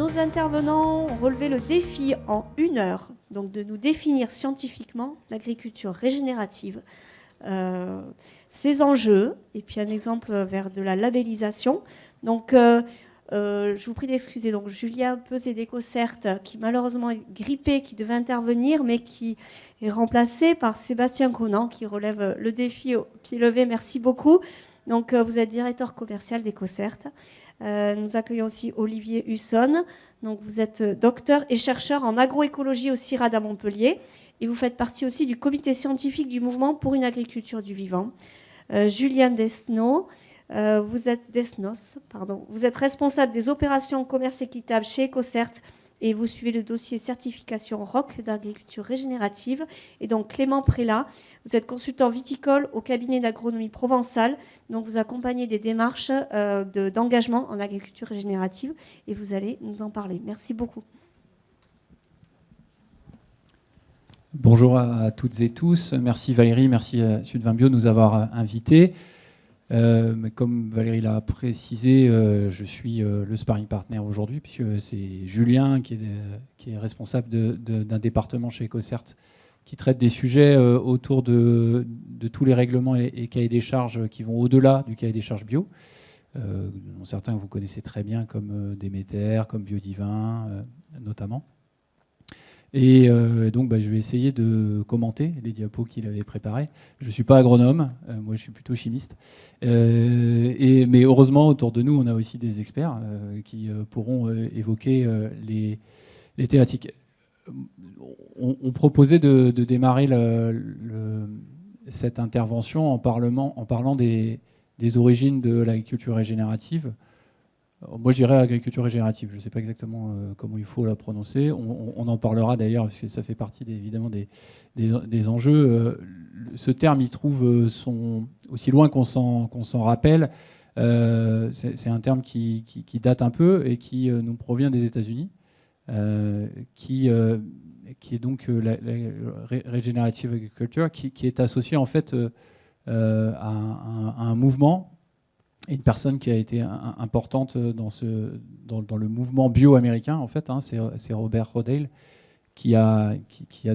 nos intervenants ont relevé le défi en 1 heure, donc de nous définir scientifiquement l'agriculture régénérative, ses enjeux, et puis un exemple vers de la labellisation. Donc, je vous prie d'excuser. Donc, Julien Peuzet d'EcoCert, qui malheureusement est grippé, qui devait intervenir, mais qui est remplacé par Sébastien Conan, qui relève le défi au pied levé. Merci beaucoup. Donc, vous êtes directeur commercial d'EcoCert. Nous accueillons aussi Olivier Husson. Donc, vous êtes docteur et chercheur en agroécologie au CIRAD à Montpellier. Et vous faites partie aussi du comité scientifique du mouvement pour une agriculture du vivant. Julien Desnos, vous êtes responsable des opérations commerce équitable chez EcoCert et vous suivez le dossier certification ROC d'agriculture régénérative. Et donc Clément Prélat, vous êtes consultant viticole au cabinet d'agronomie provençale, donc vous accompagnez des démarches d'engagement en agriculture régénérative et vous allez nous en parler. Merci beaucoup. Bonjour à toutes et tous. Merci Valérie, merci à Sylvain Bio de nous avoir invités. Comme Valérie l'a précisé, je suis le sparring partner aujourd'hui, puisque c'est Julien qui est responsable d'un département chez EcoCert qui traite des sujets autour de tous les règlements et cahiers des charges qui vont au-delà du cahier des charges bio. Dont certains que vous connaissez très bien, comme Déméter, comme Biodivin, notamment. Et donc, je vais essayer de commenter les diapos qu'il avait préparés. Je ne suis pas agronome, moi je suis plutôt chimiste. Mais heureusement, autour de nous, on a aussi des experts qui pourront évoquer les thématiques. On proposait de démarrer cette intervention en parlant des origines de l'agriculture régénérative. Moi, je dirais agriculture régénérative. Je ne sais pas exactement comment il faut la prononcer. On en parlera d'ailleurs, parce que ça fait partie évidemment des enjeux. Ce terme, il trouve aussi loin qu'on s'en rappelle. C'est un terme qui date un peu et qui nous provient des États-Unis, qui est donc la Regenerative Agriculture, qui est associée en fait à un mouvement. Et une personne qui a été importante dans le mouvement bio-américain, en fait, c'est Robert Rodale, qui a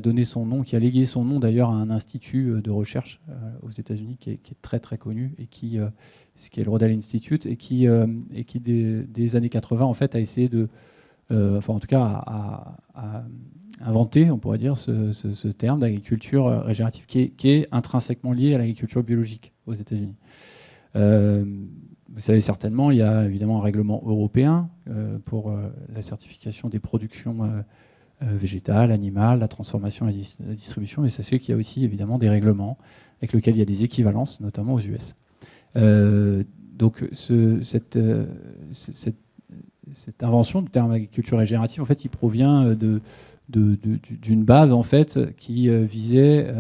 donné son nom, qui a légué son nom d'ailleurs à un institut de recherche aux États-Unis qui est très très connu et qui est le Rodale Institute et qui des années 80 en fait a essayé enfin en tout cas a inventé, on pourrait dire, ce terme d'agriculture régénérative qui est intrinsèquement lié à l'agriculture biologique aux États-Unis. Vous savez certainement, il y a évidemment un règlement européen pour la certification des productions végétales, animales, la transformation et la distribution. Et sachez qu'il y a aussi évidemment des règlements avec lesquels il y a des équivalences, notamment aux US. Donc cette invention du terme agriculture régénérative, en fait, il provient d'une base en fait qui visait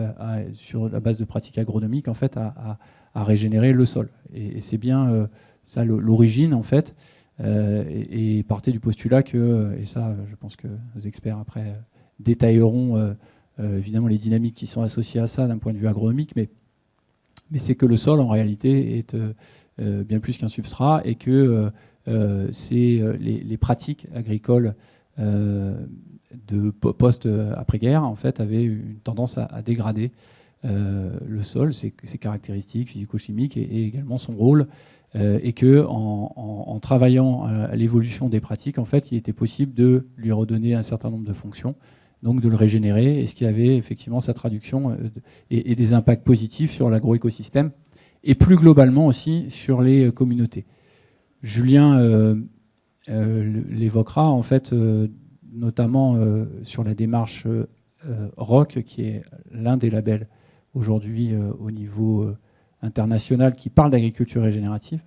sur la base de pratiques agronomiques en fait à régénérer le sol. Et c'est bien ça l'origine, en fait, et partait du postulat que, et ça, je pense que nos experts, après, détailleront évidemment les dynamiques qui sont associées à ça d'un point de vue agronomique, mais c'est que le sol, en réalité, est bien plus qu'un substrat, et que c'est les pratiques agricoles de post-après-guerre, en fait, avaient une tendance à dégrader le sol, ses caractéristiques physico-chimiques et également son rôle, et que en travaillant à l'évolution des pratiques, en fait, il était possible de lui redonner un certain nombre de fonctions, donc de le régénérer, et ce qui avait effectivement sa traduction et des impacts positifs sur l'agroécosystème et plus globalement aussi sur les communautés. Julien l'évoquera en fait notamment sur la démarche ROC, qui est l'un des labels aujourd'hui au niveau international qui parle d'agriculture régénérative,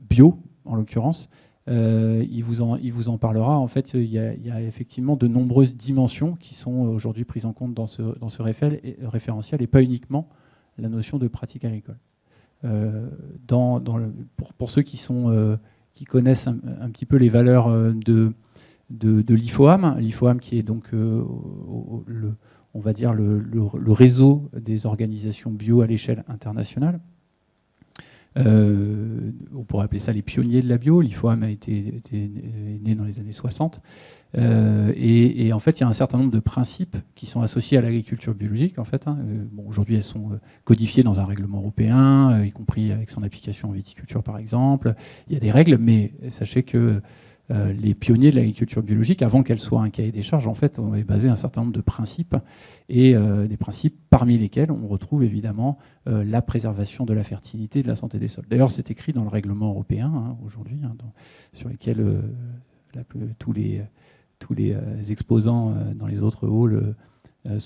bio en l'occurrence. Il vous en parlera. En fait, il y a effectivement de nombreuses dimensions qui sont aujourd'hui prises en compte dans ce référentiel, et pas uniquement la notion de pratique agricole. Pour ceux qui connaissent un petit peu les valeurs de l'IFOAM, l'IFOAM qui est donc on va dire le réseau des organisations bio à l'échelle internationale. On pourrait appeler ça les pionniers de la bio. L'IFOAM est né dans les années 60. Et en fait, il y a un certain nombre de principes qui sont associés à l'agriculture biologique. En fait, aujourd'hui, elles sont codifiées dans un règlement européen, y compris avec son application en viticulture, par exemple. Il y a des règles, mais sachez que les pionniers de l'agriculture biologique, avant qu'elle soit un cahier des charges, en fait, on avait basé un certain nombre de principes, et des principes parmi lesquels on retrouve évidemment la préservation de la fertilité et de la santé des sols. D'ailleurs, c'est écrit dans le règlement européen aujourd'hui, sur lesquels tous les exposants dans les autres halls ils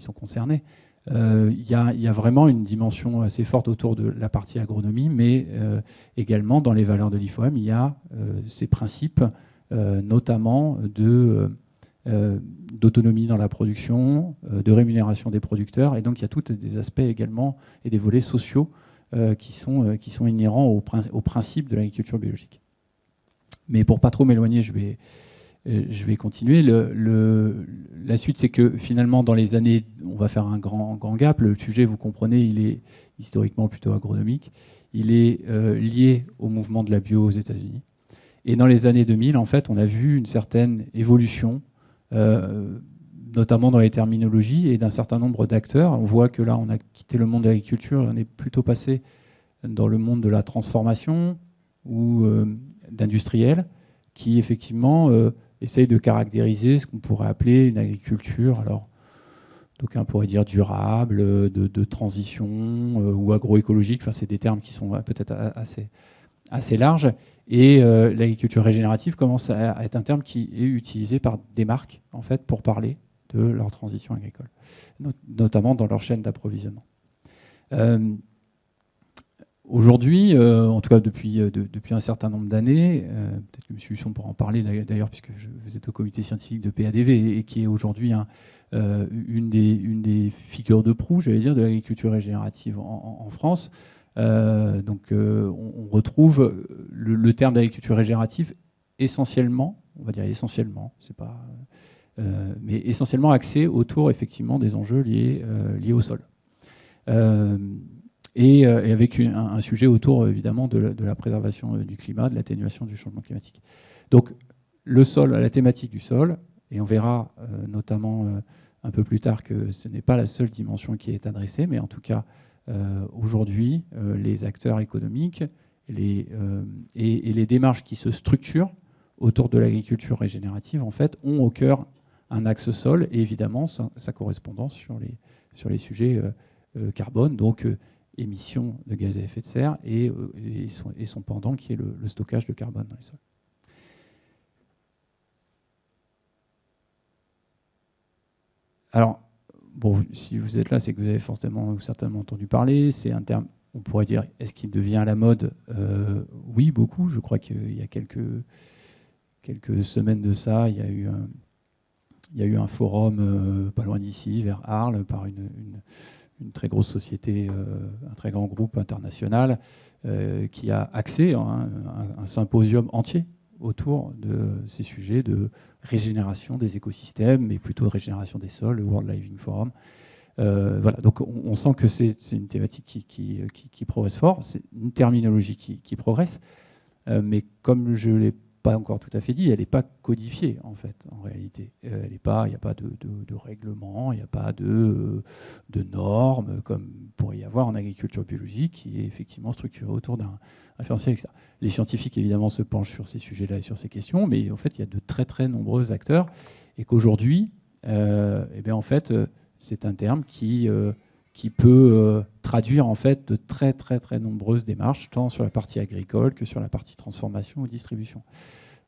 sont concernés. Il y a vraiment une dimension assez forte autour de la partie agronomie, mais également dans les valeurs de l'IFOAM, il y a ces principes, notamment d'autonomie dans la production, de rémunération des producteurs, et donc il y a tous des aspects également et des volets sociaux qui sont inhérents au principe de l'agriculture biologique. Mais pour pas trop m'éloigner, je vais continuer. La suite, c'est que finalement, dans les années, on va faire un grand gap. Le sujet, vous comprenez, il est historiquement plutôt agronomique. Il est lié au mouvement de la bio aux États-Unis. Et dans les années 2000, en fait, on a vu une certaine évolution, notamment dans les terminologies et d'un certain nombre d'acteurs. On voit que là, on a quitté le monde de l'agriculture et on est plutôt passé dans le monde de la transformation ou d'industriel, qui effectivement essaye de caractériser ce qu'on pourrait appeler une agriculture, alors d'aucuns pourraient dire durable, de transition ou agroécologique, enfin c'est des termes qui sont peut-être assez larges, et l'agriculture régénérative commence à être un terme qui est utilisé par des marques en fait pour parler de leur transition agricole, notamment dans leur chaîne d'approvisionnement. Aujourd'hui, en tout cas depuis un certain nombre d'années, peut-être que M. Husson pourra en parler d'ailleurs, puisque vous êtes au comité scientifique de PADV et qui est aujourd'hui une des figures de proue, j'allais dire, de l'agriculture régénérative en France. Donc on retrouve le terme d'agriculture régénérative essentiellement, on va dire essentiellement, c'est pas, mais essentiellement axé autour effectivement des enjeux liés au sol. Et avec un sujet autour, évidemment, de la préservation du climat, de l'atténuation du changement climatique. Donc, le sol, la thématique du sol, et on verra notamment un peu plus tard que ce n'est pas la seule dimension qui est adressée, mais en tout cas, aujourd'hui, les acteurs économiques et les démarches qui se structurent autour de l'agriculture régénérative, en fait, ont au cœur un axe sol, et évidemment, sa correspondance sur les sujets carbone, donc émissions de gaz à effet de serre et son pendant qui est le stockage de carbone dans les sols. Alors, bon, si vous êtes là, c'est que vous avez certainement entendu parler. C'est un terme, on pourrait dire, est-ce qu'il devient à la mode ? Oui, beaucoup. Je crois qu'il y a quelques semaines de ça, il y a eu un forum pas loin d'ici, vers Arles, par une très grosse société, un très grand groupe international qui a axé un symposium entier autour de ces sujets de régénération des écosystèmes, mais plutôt de régénération des sols, le World Living Forum. Voilà, donc on sent que c'est une thématique qui progresse fort, c'est une terminologie qui progresse, mais comme je ne l'ai pas encore tout à fait dit, elle n'est pas codifiée en fait, en réalité. Il n'y a pas de règlement, il n'y a pas de normes comme pourrait y avoir en agriculture biologique qui est effectivement structurée autour d'un référentiel, etc. Les scientifiques évidemment se penchent sur ces sujets-là et sur ces questions, mais en fait il y a de très très nombreux acteurs et qu'aujourd'hui, en fait, c'est un terme qui peut traduire en fait de très très très nombreuses démarches, tant sur la partie agricole que sur la partie transformation ou distribution.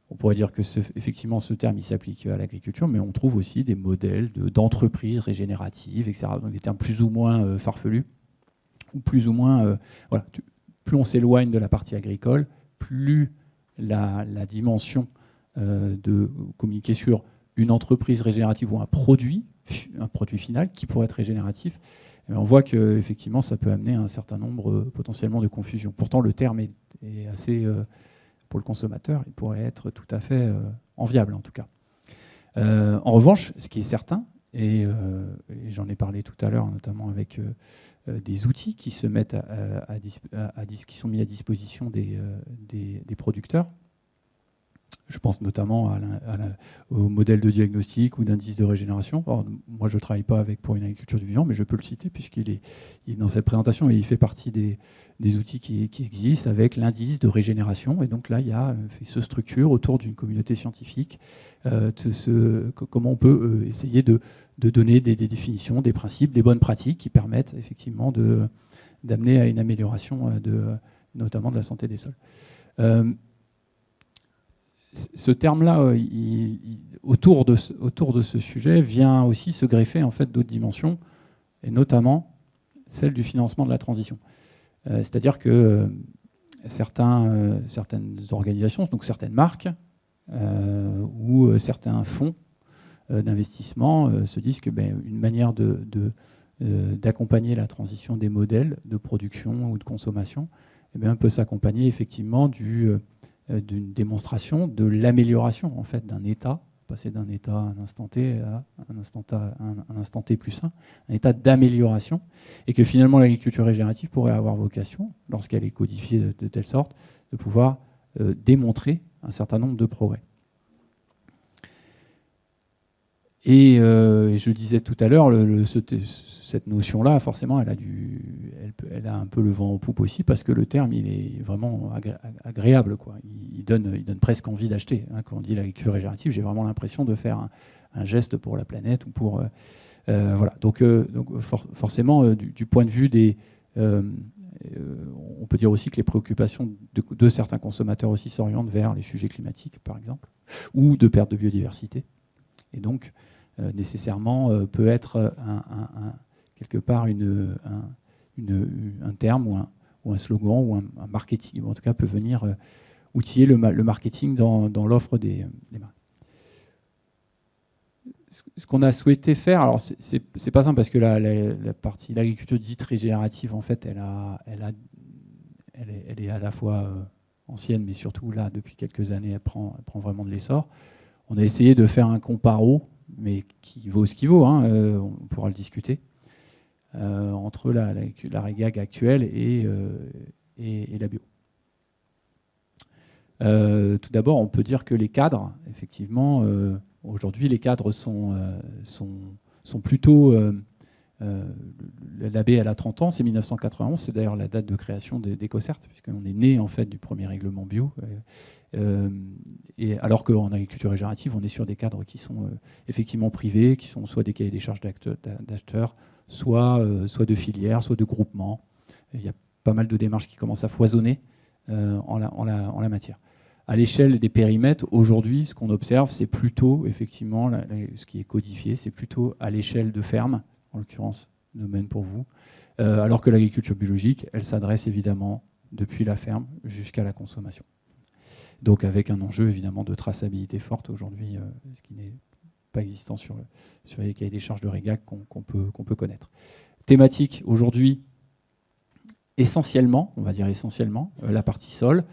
On pourrait dire que effectivement ce terme il s'applique à l'agriculture, mais on trouve aussi des modèles d'entreprises régénératives, etc. Donc des termes plus ou moins farfelus, ou plus ou moins... voilà, plus on s'éloigne de la partie agricole, plus la dimension de communiquer sur une entreprise régénérative ou un produit final qui pourrait être régénératif, on voit qu'effectivement, ça peut amener un certain nombre potentiellement de confusions. Pourtant, le terme est assez, pour le consommateur, il pourrait être tout à fait enviable en tout cas. En revanche, ce qui est certain, et j'en ai parlé tout à l'heure, notamment avec des outils qui se mettent qui sont mis à disposition des producteurs. Je pense notamment au modèle de diagnostic ou d'indice de régénération. Or, moi, je ne travaille pas pour une agriculture du vivant, mais je peux le citer puisqu'il est dans cette présentation et il fait partie des outils qui existent avec l'indice de régénération. Et donc là, il y a se structure autour d'une communauté scientifique comment on peut essayer de donner des définitions, des principes, des bonnes pratiques qui permettent effectivement d'amener à une amélioration notamment de la santé des sols. Ce terme-là, autour de ce sujet, vient aussi se greffer en fait d'autres dimensions, et notamment celle du financement de la transition. C'est-à-dire que certaines organisations, donc certaines marques ou certains fonds d'investissement se disent que une manière d'accompagner la transition des modèles de production ou de consommation peut s'accompagner effectivement d'une démonstration de l'amélioration en fait, d'un état, passer d'un état à un instant T à un instant T plus 1, un état d'amélioration, et que finalement l'agriculture régénérative pourrait avoir vocation, lorsqu'elle est codifiée de telle sorte, de pouvoir démontrer un certain nombre de progrès. Et je disais tout à l'heure, cette notion-là, forcément, elle a un peu le vent en poupe aussi, parce que le terme, il est vraiment agréable, quoi. Il donne presque envie d'acheter. Hein. Quand on dit l'agriculture régénérative, j'ai vraiment l'impression de faire un geste pour la planète ou pour voilà. Donc forcément, du point de vue des, on peut dire aussi que les préoccupations de certains consommateurs aussi s'orientent vers les sujets climatiques, par exemple, ou de perte de biodiversité. Et donc, nécessairement, peut être quelque part un terme ou un slogan ou un marketing, ou en tout cas peut venir outiller le marketing dans l'offre des marques. Ce qu'on a souhaité faire, alors c'est pas simple parce que la partie l'agriculture dite régénérative, en fait, elle est à la fois ancienne, mais surtout là, depuis quelques années, elle prend vraiment de l'essor. On a essayé de faire un comparo, mais qui vaut ce qu'il vaut, hein, on pourra le discuter, entre la régag actuelle et la bio. Tout d'abord, on peut dire que les cadres, effectivement, aujourd'hui, les cadres sont plutôt... la baie, elle a 30 ans, c'est 1991, c'est d'ailleurs la date de création d'EcoCert, puisqu'on est né en fait du premier règlement bio. Et alors qu'en agriculture régénérative, on est sur des cadres qui sont effectivement privés, qui sont soit des cahiers des charges d'acheteurs, soit de filières, soit de groupements. Il y a pas mal de démarches qui commencent à foisonner en la matière. À l'échelle des périmètres, aujourd'hui, ce qu'on observe, c'est plutôt, effectivement, ce qui est codifié, c'est plutôt à l'échelle de fermes, en l'occurrence, domaine pour vous, alors que l'agriculture biologique, elle s'adresse évidemment depuis la ferme jusqu'à la consommation. Donc avec un enjeu évidemment de traçabilité forte aujourd'hui, ce qui n'est pas existant sur les cahiers des charges de régag qu'on peut connaître. Thématique aujourd'hui, essentiellement, on va dire essentiellement, la partie sol,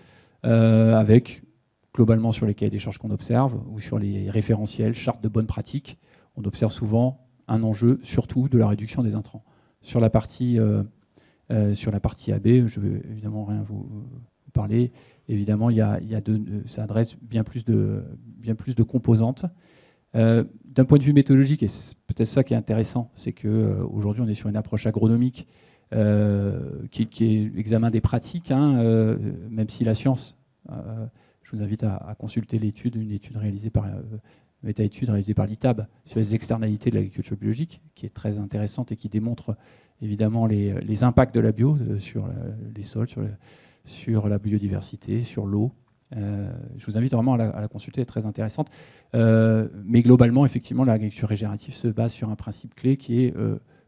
avec globalement sur les cahiers des charges qu'on observe, ou sur les référentiels, chartes de bonnes pratiques, on observe souvent un enjeu surtout de la réduction des intrants. Sur la partie AB, je ne vais évidemment rien vous parler. Évidemment, ça adresse bien plus de composantes. D'un point de vue méthodologique, et c'est peut-être ça qui est intéressant, c'est qu'aujourd'hui, on est sur une approche agronomique qui est l'examen des pratiques, hein, même si la science, je vous invite à consulter une étude réalisée par méta-étude réalisée par l'ITAB sur les externalités de l'agriculture biologique, qui est très intéressante et qui démontre évidemment les impacts de la bio sur les sols, sur la biodiversité, sur l'eau. Je vous invite vraiment à la consulter, elle est très intéressante. Mais globalement, effectivement, l'agriculture régénérative se base sur un principe clé qui est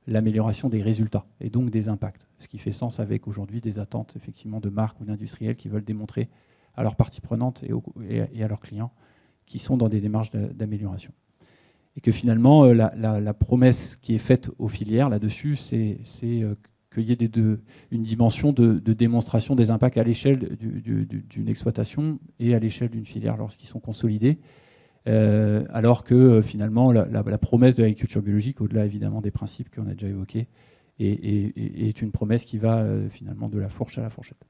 l'amélioration des résultats et donc des impacts. Ce qui fait sens avec aujourd'hui des attentes effectivement de marques ou d'industriels qui veulent démontrer à leurs parties prenantes et à leurs clients qui sont dans des démarches d'amélioration. Et que finalement, la promesse qui est faite aux filières là-dessus, c'est qu'il y ait une dimension de démonstration des impacts à l'échelle d'une exploitation et à l'échelle d'une filière lorsqu'ils sont consolidés, alors que finalement la promesse de l'agriculture biologique, au-delà évidemment des principes qu'on a déjà évoqués, est une promesse qui va finalement de la fourche à la fourchette.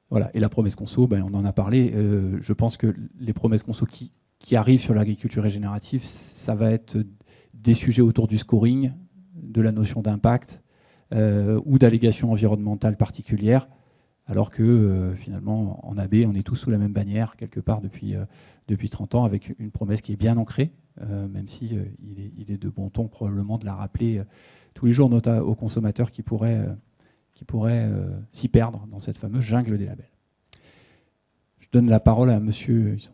Voilà. Et la promesse conso, on en a parlé. Je pense que les promesses conso qui arrivent sur l'agriculture régénérative, ça va être des sujets autour du scoring, de la notion d'impact ou d'allégation environnementale particulière, alors que finalement en AB, on est tous sous la même bannière quelque part depuis 30 ans, avec une promesse qui est bien ancrée, même si il est de bon ton probablement de la rappeler tous les jours, notamment aux consommateurs qui pourraient s'y perdre dans cette fameuse jungle des labels. Je donne la parole à monsieur Husson.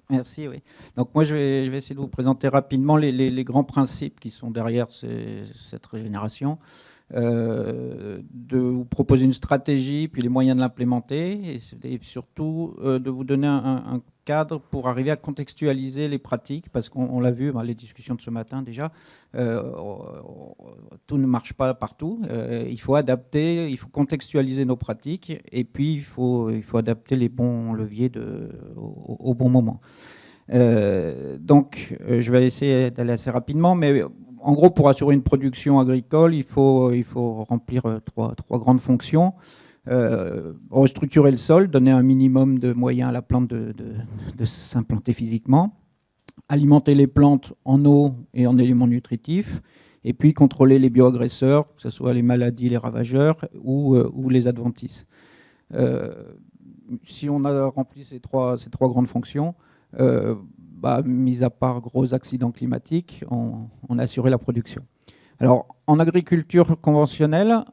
Merci, oui. Donc moi, je vais essayer de vous présenter rapidement les grands principes qui sont derrière cette régénération, de vous proposer une stratégie, puis les moyens de l'implémenter, et surtout de vous donner un cadre pour arriver à contextualiser les pratiques, parce qu'on l'a vu, les discussions de ce matin déjà, tout ne marche pas partout. Il faut adapter, il faut contextualiser nos pratiques, et puis il faut adapter les bons leviers au bon moment. Donc, je vais essayer d'aller assez rapidement, mais en gros, pour assurer une production agricole, il faut remplir trois grandes fonctions. Restructurer le sol, donner un minimum de moyens à la plante de s'implanter physiquement, alimenter les plantes en eau et en éléments nutritifs, et puis contrôler les bioagresseurs, que ce soit les maladies, les ravageurs ou les adventices. Si on a rempli ces trois grandes fonctions, mis à part gros accidents climatiques, on a assuré la production. Alors, en agriculture conventionnelle,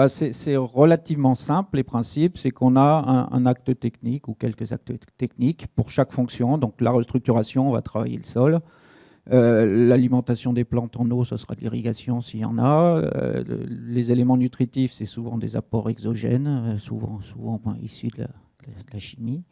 c'est relativement simple, les principes. C'est qu'on a un acte technique ou quelques actes techniques pour chaque fonction. Donc, la restructuration, on va travailler le sol. L'alimentation des plantes en eau, ce sera de l'irrigation s'il y en a. Les éléments nutritifs, c'est souvent des apports exogènes, souvent issus de la chimie.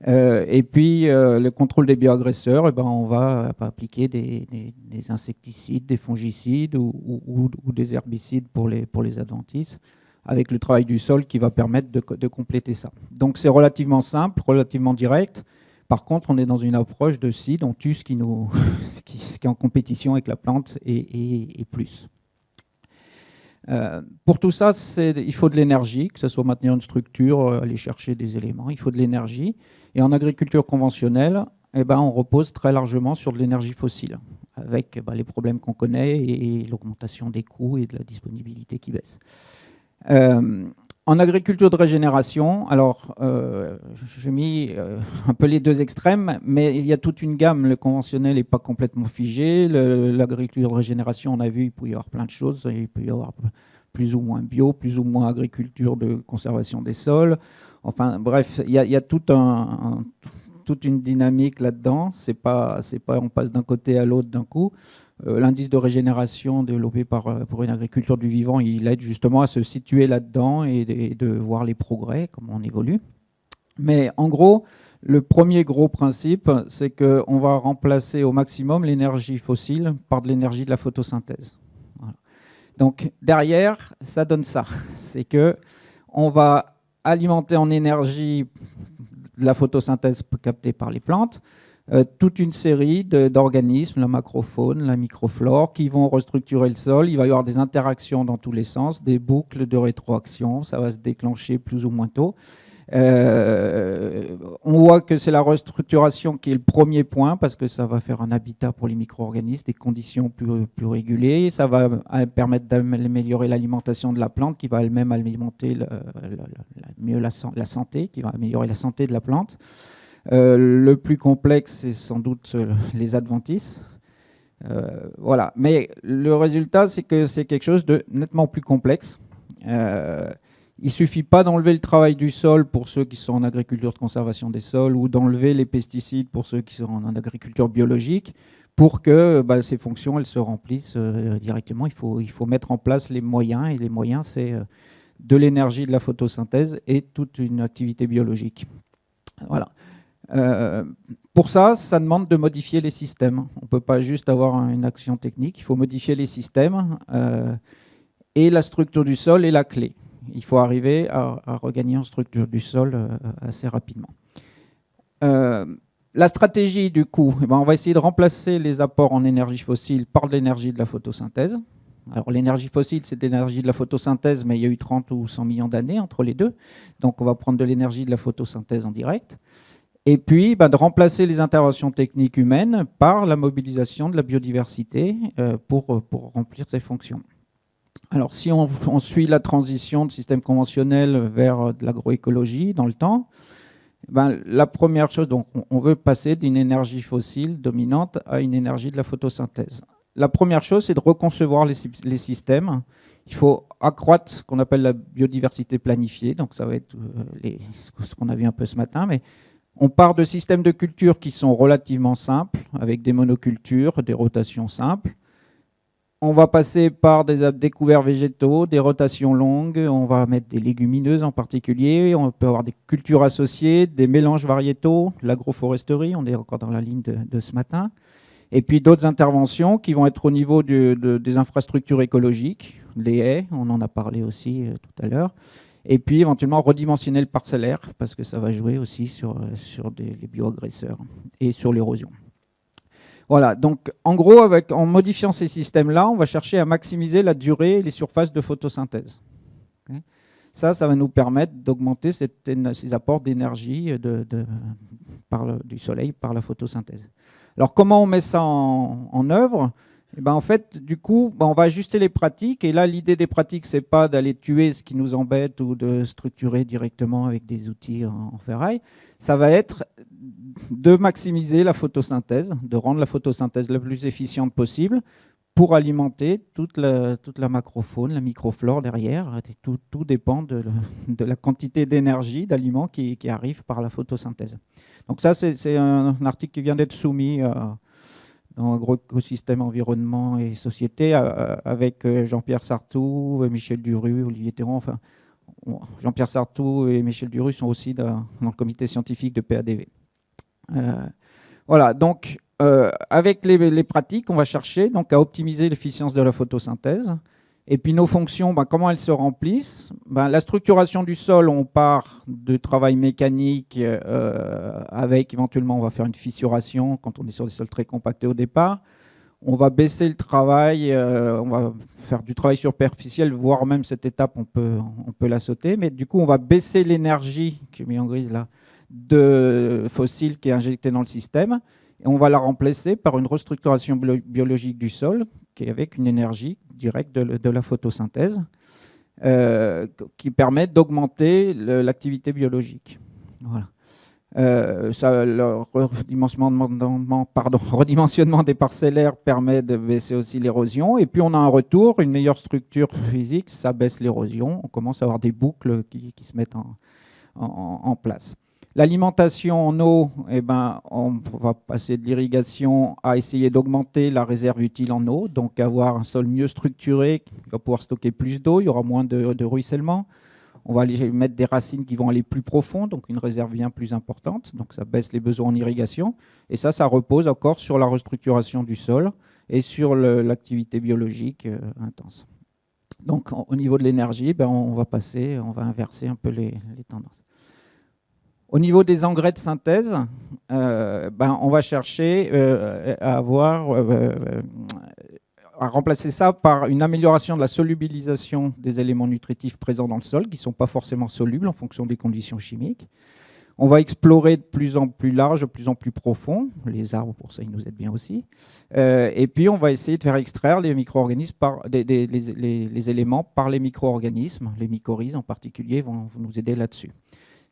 Et puis, le contrôle des bioagresseurs, on va appliquer des insecticides, des fongicides ou des herbicides pour les adventices, avec le travail du sol qui va permettre de compléter ça. Donc, c'est relativement simple, relativement direct. Par contre, on est dans une approche de seed, on tue ce qui est en compétition avec la plante et plus. Pour tout ça, il faut de l'énergie, que ce soit maintenir une structure, aller chercher des éléments, il faut de l'énergie. Et en agriculture conventionnelle, on repose très largement sur de l'énergie fossile, avec les problèmes qu'on connaît et l'augmentation des coûts et de la disponibilité qui baisse. En agriculture de régénération, alors j'ai mis un peu les deux extrêmes, mais il y a toute une gamme. Le conventionnel n'est pas complètement figé. L'agriculture de régénération, on a vu, il peut y avoir plein de choses. Il peut y avoir plus ou moins bio, plus ou moins agriculture de conservation des sols. Enfin bref, il y a toute une dynamique là-dedans. C'est pas on passe d'un côté à l'autre d'un coup. L'indice de régénération développé pour une agriculture du vivant, il aide justement à se situer là-dedans et de voir les progrès, comment on évolue. Mais en gros, le premier gros principe, c'est qu'on va remplacer au maximum l'énergie fossile par de l'énergie de la photosynthèse. Voilà. Donc derrière, ça donne ça. C'est qu'on va alimenter en énergie de la photosynthèse captée par les plantes, toute une série d'organismes, la macrofaune, la microflore, qui vont restructurer le sol. Il va y avoir des interactions dans tous les sens, des boucles de rétroaction, ça va se déclencher plus ou moins tôt. On voit que c'est la restructuration qui est le premier point, parce que ça va faire un habitat pour les micro-organismes, des conditions plus régulées. Ça va permettre d'améliorer l'alimentation de la plante, qui va elle-même alimenter mieux la santé, qui va améliorer la santé de la plante. Le plus complexe, c'est sans doute les adventices. Voilà. Mais le résultat, c'est que c'est quelque chose de nettement plus complexe. Il ne suffit pas d'enlever le travail du sol pour ceux qui sont en agriculture de conservation des sols ou d'enlever les pesticides pour ceux qui sont en agriculture biologique pour que ces fonctions elles se remplissent directement. Il faut mettre en place les moyens, et les moyens, c'est de l'énergie de la photosynthèse et toute une activité biologique. Voilà. Pour ça, ça demande de modifier les systèmes. On ne peut pas juste avoir une action technique, il faut modifier les systèmes et la structure du sol est la clé. Il faut arriver à regagner en structure du sol assez rapidement. La stratégie, du coup, on va essayer de remplacer les apports en énergie fossile par de l'énergie de la photosynthèse. Alors l'énergie fossile, c'est de l'énergie de la photosynthèse, mais il y a eu 30 ou 100 millions d'années entre les deux. Donc on va prendre de l'énergie de la photosynthèse en direct. Et puis de remplacer les interventions techniques humaines par la mobilisation de la biodiversité pour remplir ces fonctions. Alors si on suit la transition de système conventionnel vers de l'agroécologie dans le temps, la première chose, donc, on veut passer d'une énergie fossile dominante à une énergie de la photosynthèse. La première chose, c'est de reconcevoir les systèmes. Il faut accroître ce qu'on appelle la biodiversité planifiée, donc ça va être ce qu'on a vu un peu ce matin, mais on part de systèmes de culture qui sont relativement simples, avec des monocultures, des rotations simples. On va passer par des couverts végétaux, des rotations longues, on va mettre des légumineuses en particulier, on peut avoir des cultures associées, des mélanges variétaux, l'agroforesterie, on est encore dans la ligne de ce matin, et puis d'autres interventions qui vont être au niveau des infrastructures écologiques, les haies, on en a parlé aussi tout à l'heure, et puis éventuellement redimensionner le parcellaire, parce que ça va jouer aussi sur les bioagresseurs et sur l'érosion. Voilà, donc en gros, en modifiant ces systèmes-là, on va chercher à maximiser la durée et les surfaces de photosynthèse. Okay. Ça va nous permettre d'augmenter ces apports d'énergie du soleil par la photosynthèse. Alors comment on met ça en œuvre? En fait, du coup, on va ajuster les pratiques. Et là, l'idée des pratiques, ce n'est pas d'aller tuer ce qui nous embête ou de structurer directement avec des outils en ferraille. Ça va être de maximiser la photosynthèse, de rendre la photosynthèse la plus efficiente possible pour alimenter toute la macrofaune, la microflore derrière. Tout dépend de la quantité d'énergie, d'aliments qui arrive par la photosynthèse. Donc ça, c'est un article qui vient d'être soumis dans Agroécosystème, Environnement et Société, avec Jean-Pierre Sartou, Michel Duru, Olivier Théron. Enfin, Jean-Pierre Sartou et Michel Duru sont aussi dans le comité scientifique de PADV. Voilà, donc avec les pratiques, on va chercher donc, à optimiser l'efficience de la photosynthèse. Et puis nos fonctions, comment elles se remplissent? La structuration du sol, on part de travail mécanique avec éventuellement, on va faire une fissuration quand on est sur des sols très compactés au départ. On va baisser le travail, on va faire du travail superficiel, voire même cette étape, on peut la sauter. Mais du coup, on va baisser l'énergie, que j'ai mis en grise là, de fossiles qui est injectée dans le système. Et on va la remplacer par une restructuration biologique du sol, qui est avec une énergie directe de la photosynthèse, qui permet d'augmenter l'activité biologique. Voilà. Le redimensionnement des parcellaires permet de baisser aussi l'érosion. Et puis on a un retour, une meilleure structure physique, ça baisse l'érosion. On commence à avoir des boucles qui se mettent en place. L'alimentation en eau, on va passer de l'irrigation à essayer d'augmenter la réserve utile en eau, donc avoir un sol mieux structuré qui va pouvoir stocker plus d'eau, il y aura moins de ruissellement. On va aller mettre des racines qui vont aller plus profond, donc une réserve bien plus importante, donc ça baisse les besoins en irrigation. Et ça repose encore sur la restructuration du sol et sur l'activité biologique intense. Donc au niveau de l'énergie, on va inverser un peu les tendances. Au niveau des engrais de synthèse, on va chercher à remplacer ça par une amélioration de la solubilisation des éléments nutritifs présents dans le sol, qui ne sont pas forcément solubles en fonction des conditions chimiques. On va explorer de plus en plus large, de plus en plus profond. Les arbres, pour ça, ils nous aident bien aussi. Et puis, on va essayer de faire extraire les micro-organismes, les éléments par les micro-organismes. Les mycorhizes, en particulier, vont nous aider là-dessus.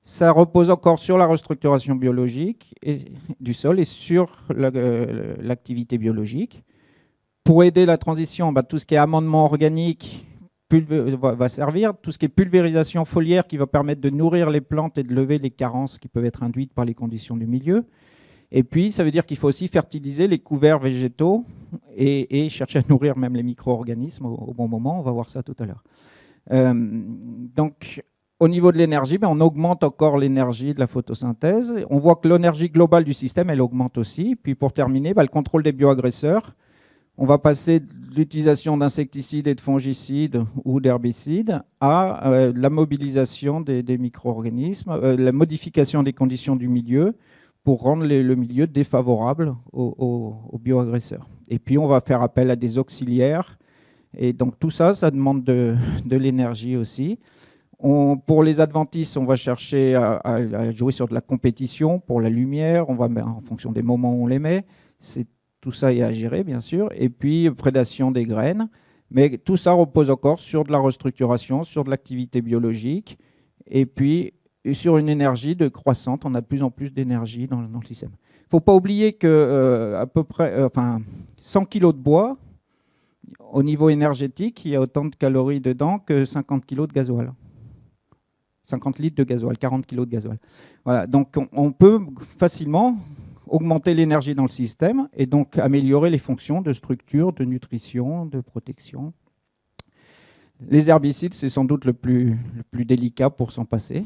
Ça repose encore sur la restructuration biologique du sol et sur l'activité biologique. Pour aider la transition, tout ce qui est amendement organique va servir. Tout ce qui est pulvérisation foliaire qui va permettre de nourrir les plantes et de lever les carences qui peuvent être induites par les conditions du milieu. Et puis, ça veut dire qu'il faut aussi fertiliser les couverts végétaux et chercher à nourrir même les micro-organismes au bon moment. On va voir ça tout à l'heure. Donc, au niveau de l'énergie, on augmente encore l'énergie de la photosynthèse. On voit que l'énergie globale du système, elle augmente aussi. Puis pour terminer, le contrôle des bioagresseurs. On va passer de l'utilisation d'insecticides et de fongicides ou d'herbicides à la mobilisation des micro-organismes, la modification des conditions du milieu pour rendre le milieu défavorable aux bioagresseurs. Et puis, on va faire appel à des auxiliaires. Et donc, tout ça, ça demande de l'énergie aussi. Pour les adventistes, on va chercher à jouer sur de la compétition pour la lumière. On va mettre en fonction des moments où on les met. Tout ça est à gérer, bien sûr. Et puis, prédation des graines. Mais tout ça repose encore sur de la restructuration, sur de l'activité biologique. Et puis, sur une énergie croissante. On a de plus en plus d'énergie dans le système. Il ne faut pas oublier que à peu près 100 kg de bois, au niveau énergétique, il y a autant de calories dedans que 50 kg de gasoil. 50 litres de gasoil, 40 kg de gasoil. Voilà, donc on peut facilement augmenter l'énergie dans le système et donc améliorer les fonctions de structure, de nutrition, de protection. Les herbicides, c'est sans doute le plus délicat pour s'en passer.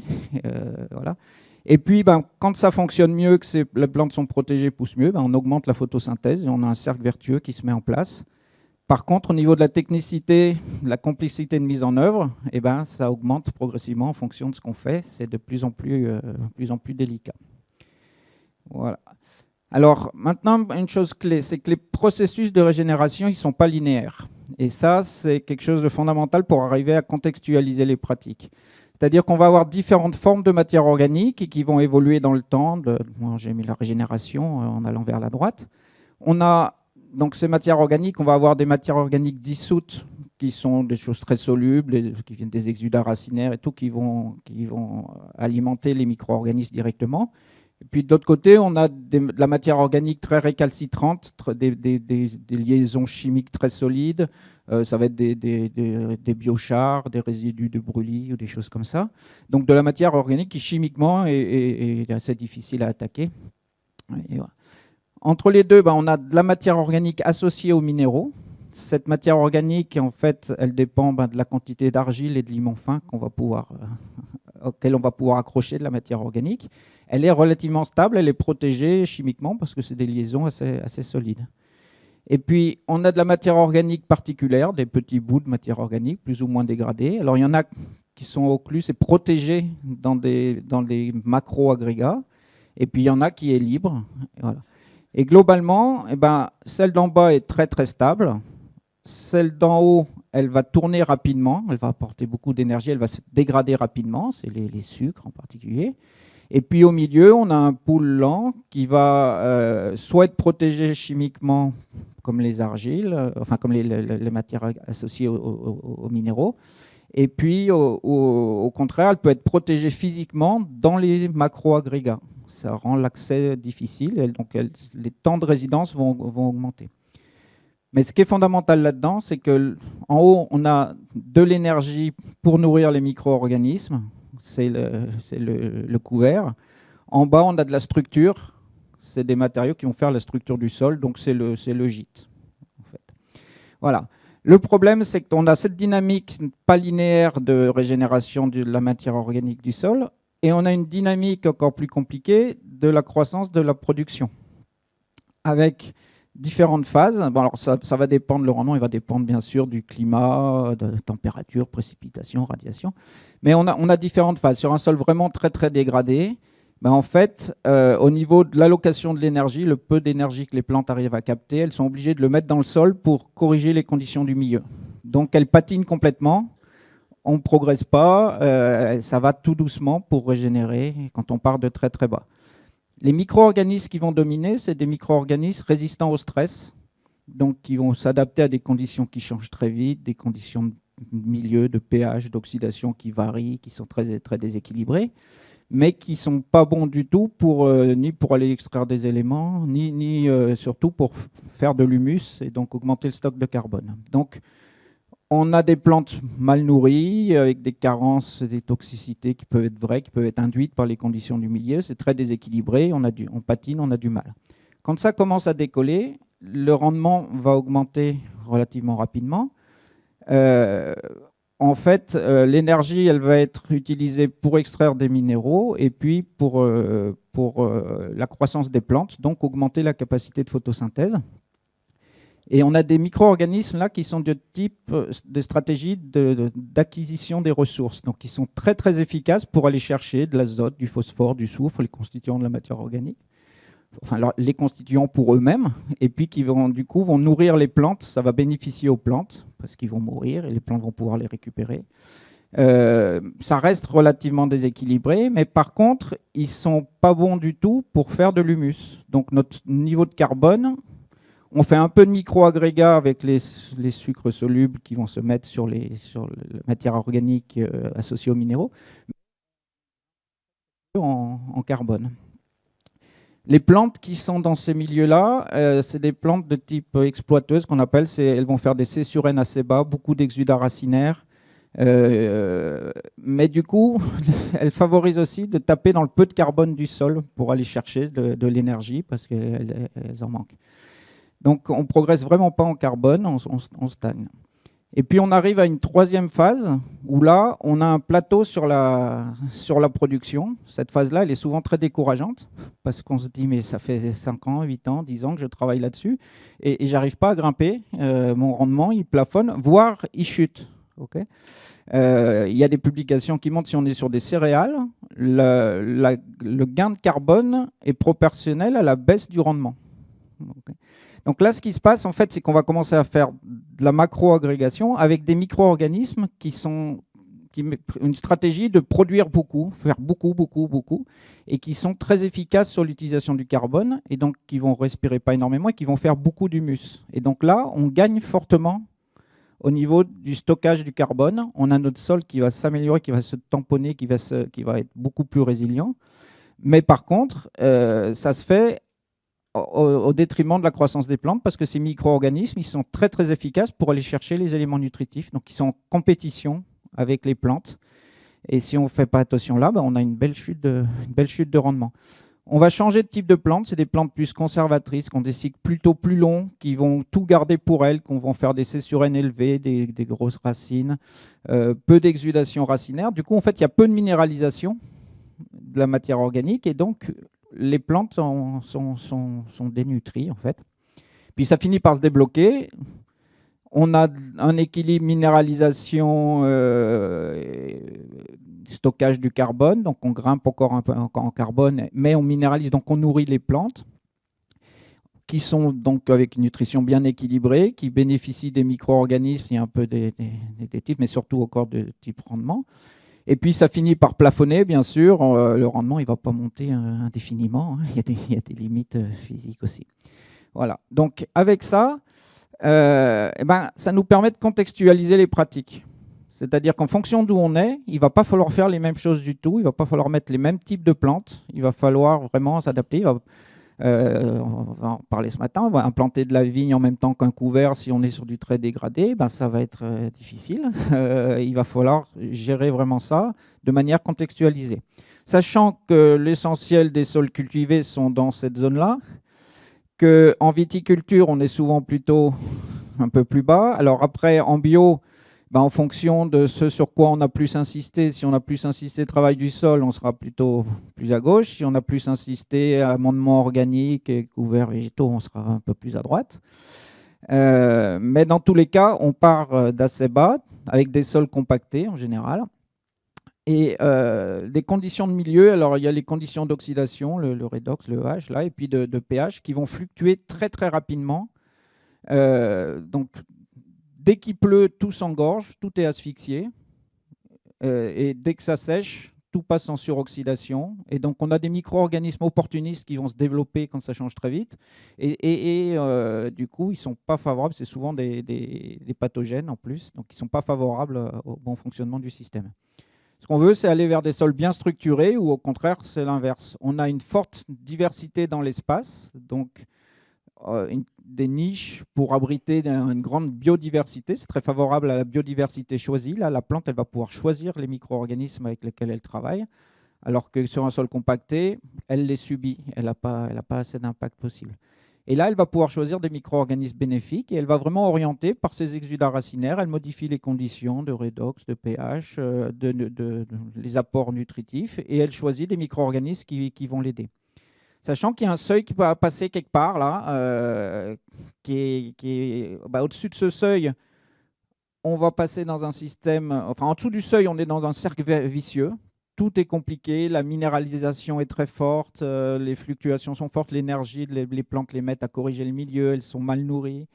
Voilà. Et puis, quand ça fonctionne mieux, que les plantes sont protégées, poussent mieux, on augmente la photosynthèse et on a un cercle vertueux qui se met en place. Par contre, au niveau de la technicité, de la complexité de mise en œuvre, ça augmente progressivement en fonction de ce qu'on fait. C'est de plus en plus délicat. Voilà. Alors, maintenant, une chose clé, c'est que les processus de régénération, ils ne sont pas linéaires. Et ça, c'est quelque chose de fondamental pour arriver à contextualiser les pratiques. C'est-à-dire qu'on va avoir différentes formes de matière organique et qui vont évoluer dans le temps. Moi, j'ai mis la régénération en allant vers la droite. On a donc ces matières organiques, on va avoir des matières organiques dissoutes qui sont des choses très solubles, qui viennent des exudats racinaires et tout, qui vont alimenter les micro-organismes directement. Et puis de l'autre côté, on a de la matière organique très récalcitrante, des liaisons chimiques très solides. Ça va être des biochars, des résidus de brûlis ou des choses comme ça. Donc de la matière organique qui chimiquement est assez difficile à attaquer. Et voilà. Entre les deux, on a de la matière organique associée aux minéraux. Cette matière organique, en fait, elle dépend de la quantité d'argile et de limon fin auquel on va pouvoir accrocher de la matière organique. Elle est relativement stable, elle est protégée chimiquement parce que c'est des liaisons assez solides. Et puis, on a de la matière organique particulière, des petits bouts de matière organique plus ou moins dégradés. Alors, il y en a qui sont occlus et protégés dans des macro-agrégats. Et puis, il y en a qui est libre. Et voilà. Et globalement, celle d'en bas est très très stable. Celle d'en haut, elle va tourner rapidement, elle va apporter beaucoup d'énergie, elle va se dégrader rapidement, c'est les sucres en particulier. Et puis au milieu, on a un pool lent qui va soit être protégé chimiquement, comme les argiles, comme les matières associées aux minéraux. Et puis au contraire, elle peut être protégée physiquement dans les macro-agrégats. Ça rend l'accès difficile, et donc les temps de résidence vont augmenter. Mais ce qui est fondamental là-dedans, c'est qu'en haut, on a de l'énergie pour nourrir les micro-organismes, c'est le couvert. En bas, on a de la structure, c'est des matériaux qui vont faire la structure du sol, donc c'est le gîte. En fait. Voilà. Le problème, c'est qu'on a cette dynamique pas linéaire de régénération de la matière organique du sol, et on a une dynamique encore plus compliquée de la croissance de la production, avec différentes phases. Alors ça va dépendre, le rendement, il va dépendre bien sûr du climat, de température, précipitation, radiation. Mais on a différentes phases. Sur un sol vraiment très très dégradé, en fait, au niveau de l'allocation de l'énergie, le peu d'énergie que les plantes arrivent à capter, elles sont obligées de le mettre dans le sol pour corriger les conditions du milieu. Donc elles patinent complètement. On ne progresse pas, ça va tout doucement pour régénérer quand on part de très très bas. Les micro-organismes qui vont dominer, c'est des micro-organismes résistants au stress, donc qui vont s'adapter à des conditions qui changent très vite, des conditions de milieu, de pH, d'oxydation qui varient, qui sont très, très déséquilibrées, mais qui ne sont pas bons du tout ni pour aller extraire des éléments, ni surtout pour faire de l'humus et donc augmenter le stock de carbone. Donc, on a des plantes mal nourries, avec des carences, des toxicités qui peuvent être vraies, qui peuvent être induites par les conditions du milieu. C'est très déséquilibré, on patine, on a du mal. Quand ça commence à décoller, le rendement va augmenter relativement rapidement. En fait, l'énergie, elle va être utilisée pour extraire des minéraux et puis pour la croissance des plantes, donc augmenter la capacité de photosynthèse. Et on a des micro-organismes là qui sont de type de stratégie d'acquisition des ressources, donc qui sont très très efficaces pour aller chercher de l'azote, du phosphore, du soufre, les constituants de la matière organique. les constituants pour eux-mêmes, et puis qui vont du coup vont nourrir les plantes. Ça va bénéficier aux plantes parce qu'ils vont mourir et les plantes vont pouvoir les récupérer. Ça reste relativement déséquilibré, mais par contre, ils sont pas bons du tout pour faire de l'humus. Donc notre niveau de carbone, on fait un peu de micro-agrégats avec les sucres solubles qui vont se mettre sur la matière organique associée aux minéraux, en carbone. Les plantes qui sont dans ces milieux-là, c'est des plantes de type exploiteuse qu'on appelle. Elles vont faire des C sur N assez bas, beaucoup d'exudats racinaires. Mais du coup, elles favorisent aussi de taper dans le peu de carbone du sol pour aller chercher de l'énergie parce qu'elles en manquent. Donc on ne progresse vraiment pas en carbone, on stagne. Et puis on arrive à une troisième phase où là, on a un plateau sur la production. Cette phase-là, elle est souvent très décourageante parce qu'on se dit, mais ça fait 5 ans, 8 ans, 10 ans que je travaille là-dessus et je n'arrive pas à grimper. Mon rendement, il plafonne, voire il chute. Okay. Il y a des publications qui montrent, si on est sur des céréales, le gain de carbone est proportionnel à la baisse du rendement. Okay. Donc là, ce qui se passe, en fait, c'est qu'on va commencer à faire de la macro-agrégation avec des micro-organismes qui une stratégie de produire beaucoup, faire beaucoup, et qui sont très efficaces sur l'utilisation du carbone, et donc qui vont respirer pas énormément et qui vont faire beaucoup d'humus. Et donc là, on gagne fortement au niveau du stockage du carbone. On a notre sol qui va s'améliorer, qui va se tamponner, qui va être beaucoup plus résilient. Mais par contre, ça se fait au détriment de la croissance des plantes parce que ces micro-organismes, ils sont très très efficaces pour aller chercher les éléments nutritifs. Donc ils sont en compétition avec les plantes. Et si on ne fait pas attention là, on a une belle chute de rendement. On va changer de type de plantes. C'est des plantes plus conservatrices, qui ont des cycles plutôt plus longs, qui vont tout garder pour elles, qu'on va faire des C sur N élevés, des grosses racines, peu d'exudation racinaire. Du coup, en fait, il y a peu de minéralisation de la matière organique et donc les plantes sont dénutries, en fait. Puis ça finit par se débloquer. On a un équilibre minéralisation, stockage du carbone, donc on grimpe encore un peu en carbone, mais on minéralise, donc on nourrit les plantes, qui sont donc avec une nutrition bien équilibrée, qui bénéficient des micro-organismes, il y a un peu des types, mais surtout encore de type rendement. Et puis ça finit par plafonner, bien sûr, le rendement il ne va pas monter indéfiniment, hein. Il y a des limites physiques aussi. Voilà, donc avec ça, ça nous permet de contextualiser les pratiques. C'est-à-dire qu'en fonction d'où on est, il ne va pas falloir faire les mêmes choses du tout, il ne va pas falloir mettre les mêmes types de plantes, il va falloir vraiment s'adapter. On va en parler ce matin, on va implanter de la vigne en même temps qu'un couvert si on est sur du très dégradé, ça va être difficile. Il va falloir gérer vraiment ça de manière contextualisée. Sachant que l'essentiel des sols cultivés sont dans cette zone-là, qu'en viticulture, on est souvent plutôt un peu plus bas. Alors après, en bio, en fonction de ce sur quoi on a plus insisté, si on a plus insisté travail du sol, on sera plutôt plus à gauche. Si on a plus insisté amendement organique et couverts végétaux, on sera un peu plus à droite. Mais dans tous les cas, on part d'assez bas, avec des sols compactés en général. Et des conditions de milieu, alors il y a les conditions d'oxydation, le redox, le H, là, et puis de pH, qui vont fluctuer très très rapidement. Donc, dès qu'il pleut, tout s'engorge, tout est asphyxié. Et dès que ça sèche, tout passe en suroxydation. Et donc, on a des micro-organismes opportunistes qui vont se développer quand ça change très vite. Et du coup, ils ne sont pas favorables. C'est souvent des pathogènes en plus. Donc, ils ne sont pas favorables au bon fonctionnement du système. Ce qu'on veut, c'est aller vers des sols bien structurés ou au contraire, c'est l'inverse. On a une forte diversité dans l'espace. Donc, des niches pour abriter une grande biodiversité. C'est très favorable à la biodiversité choisie. Là, la plante, elle va pouvoir choisir les micro-organismes avec lesquels elle travaille, alors que sur un sol compacté, elle les subit. Elle n'a pas assez d'impact possible. Et là, elle va pouvoir choisir des micro-organismes bénéfiques et elle va vraiment orienter par ses exudats racinaires. Elle modifie les conditions de redox, de pH, les apports nutritifs et elle choisit des micro-organismes qui vont l'aider. Sachant qu'il y a un seuil qui va passer quelque part, là, au-dessus de ce seuil, on va passer dans un système... Enfin, en dessous du seuil, on est dans un cercle vicieux. tout est compliqué, la minéralisation est très forte, les fluctuations sont fortes, l'énergie, les plantes les mettent à corriger le milieu, elles sont mal nourries.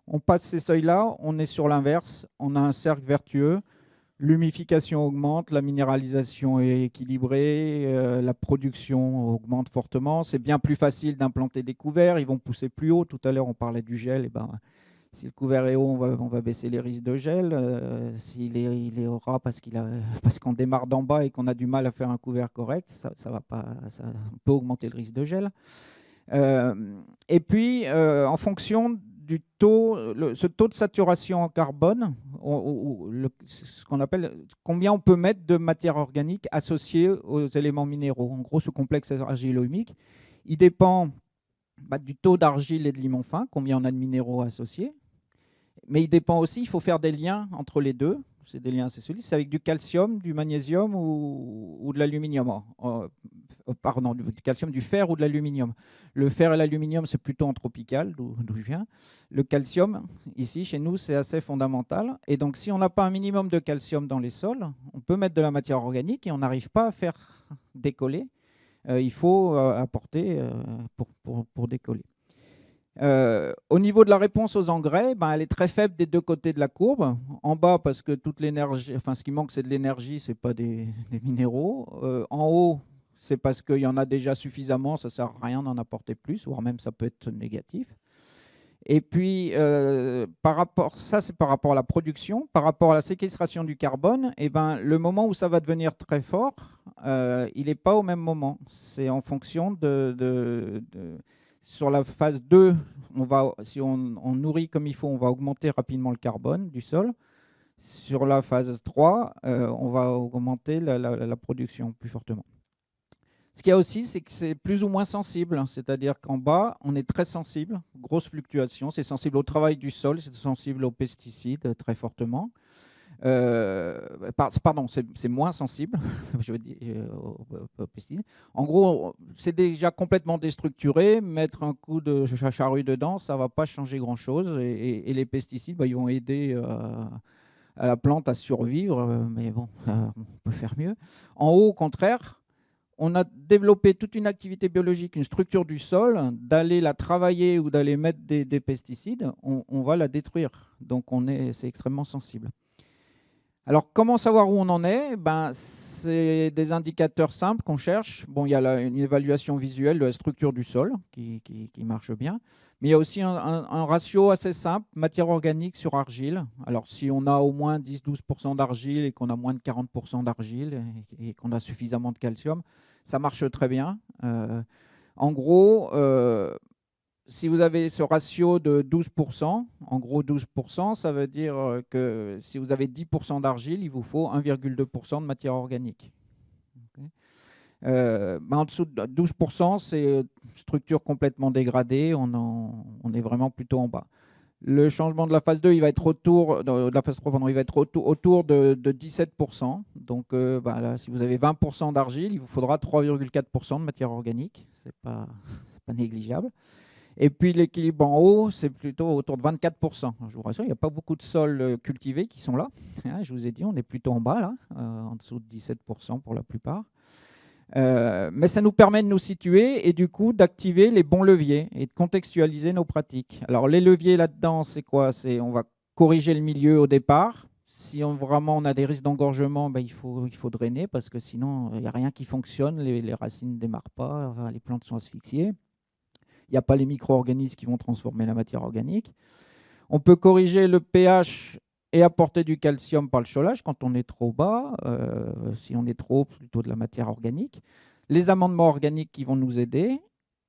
On passe ces seuils-là, on est sur l'inverse, on a un cercle vertueux, l'humification augmente, la minéralisation est équilibrée, la production augmente fortement, c'est bien plus facile d'implanter des couverts, ils vont pousser plus haut. Tout à l'heure, on parlait du gel, et ben, si le couvert est haut, on va baisser les risques de gel. S'il est au ras parce qu'on démarre d'en bas et qu'on a du mal à faire un couvert correct, ça va pas, on peut augmenter le risque de gel. Et puis, en fonction du taux, ce taux de saturation en carbone, ce qu'on appelle combien on peut mettre de matière organique associée aux éléments minéraux. En gros, ce complexe argilo-humique, il dépend du taux d'argile et de limon fin, combien on a de minéraux associés. Mais il dépend aussi, il faut faire des liens entre les deux. C'est des liens assez solides. C'est avec du calcium, du magnésium ou de l'aluminium. Pardon, du calcium, du fer ou de l'aluminium. Le fer et l'aluminium, c'est plutôt en tropical, d'où je viens. Le calcium, ici, chez nous, c'est assez fondamental. Et donc, si on n'a pas un minimum de calcium dans les sols, on peut mettre de la matière organique et on n'arrive pas à faire décoller. Il faut apporter pour décoller. Au niveau de la réponse aux engrais, elle est très faible des deux côtés de la courbe. En bas, parce que toute l'énergie, enfin ce qui manque, c'est de l'énergie, ce n'est pas des minéraux. En haut, c'est parce qu'il y en a déjà suffisamment, ça ne sert à rien d'en apporter plus, voire même ça peut être négatif. Et puis, ça c'est par rapport à la production. Par rapport à la séquestration du carbone, le moment où ça va devenir très fort, il n'est pas au même moment. C'est en fonction sur la phase 2, si on nourrit comme il faut, on va augmenter rapidement le carbone du sol. Sur la phase 3, on va augmenter la production plus fortement. Ce qu'il y a aussi, c'est que c'est plus ou moins sensible. C'est-à-dire qu'en bas, on est très sensible, grosse fluctuation. C'est sensible au travail du sol, c'est sensible aux pesticides très fortement. Pardon, c'est moins sensible je veux dire, aux pesticides. En gros, c'est déjà complètement déstructuré. Mettre un coup de charrue dedans, ça ne va pas changer grand-chose. Et les pesticides, ils vont aider à la plante à survivre. Mais bon, on peut faire mieux. En haut, au contraire, on a développé toute une activité biologique, une structure du sol. D'aller la travailler ou d'aller mettre des pesticides, on va la détruire. Donc, c'est extrêmement sensible. Alors, comment savoir où on en est? C'est des indicateurs simples qu'on cherche. Bon, il y a une évaluation visuelle de la structure du sol qui marche bien. Mais il y a aussi un ratio assez simple, matière organique sur argile. Alors, si on a au moins 10-12% d'argile et qu'on a moins de 40% d'argile et qu'on a suffisamment de calcium, ça marche très bien. En gros, si vous avez ce ratio de 12%, en gros 12%, ça veut dire que si vous avez 10% d'argile, il vous faut 1,2% de matière organique. En dessous de 12%, c'est structure complètement dégradée, on est vraiment plutôt en bas. Le changement de la phase 2, il va être autour de la phase 3, pardon, il va être autour de 17%. Donc là, si vous avez 20% d'argile, il vous faudra 3,4% de matière organique. C'est pas négligeable. Et puis l'équilibre en haut, c'est plutôt autour de 24%. Je vous rassure, il n'y a pas beaucoup de sols cultivés qui sont là. Je vous ai dit, on est plutôt en bas, là, en dessous de 17% pour la plupart. Mais ça nous permet de nous situer et du coup d'activer les bons leviers et de contextualiser nos pratiques. Alors les leviers là-dedans, c'est quoi? On va corriger le milieu au départ. Si vraiment on a des risques d'engorgement, il faut drainer parce que sinon il n'y a rien qui fonctionne, les racines ne démarrent pas, les plantes sont asphyxiées. Il n'y a pas les micro-organismes qui vont transformer la matière organique. On peut corriger le pH et apporter du calcium par le cholage quand on est trop bas. Si on est trop haut, plutôt de la matière organique. Les amendements organiques qui vont nous aider.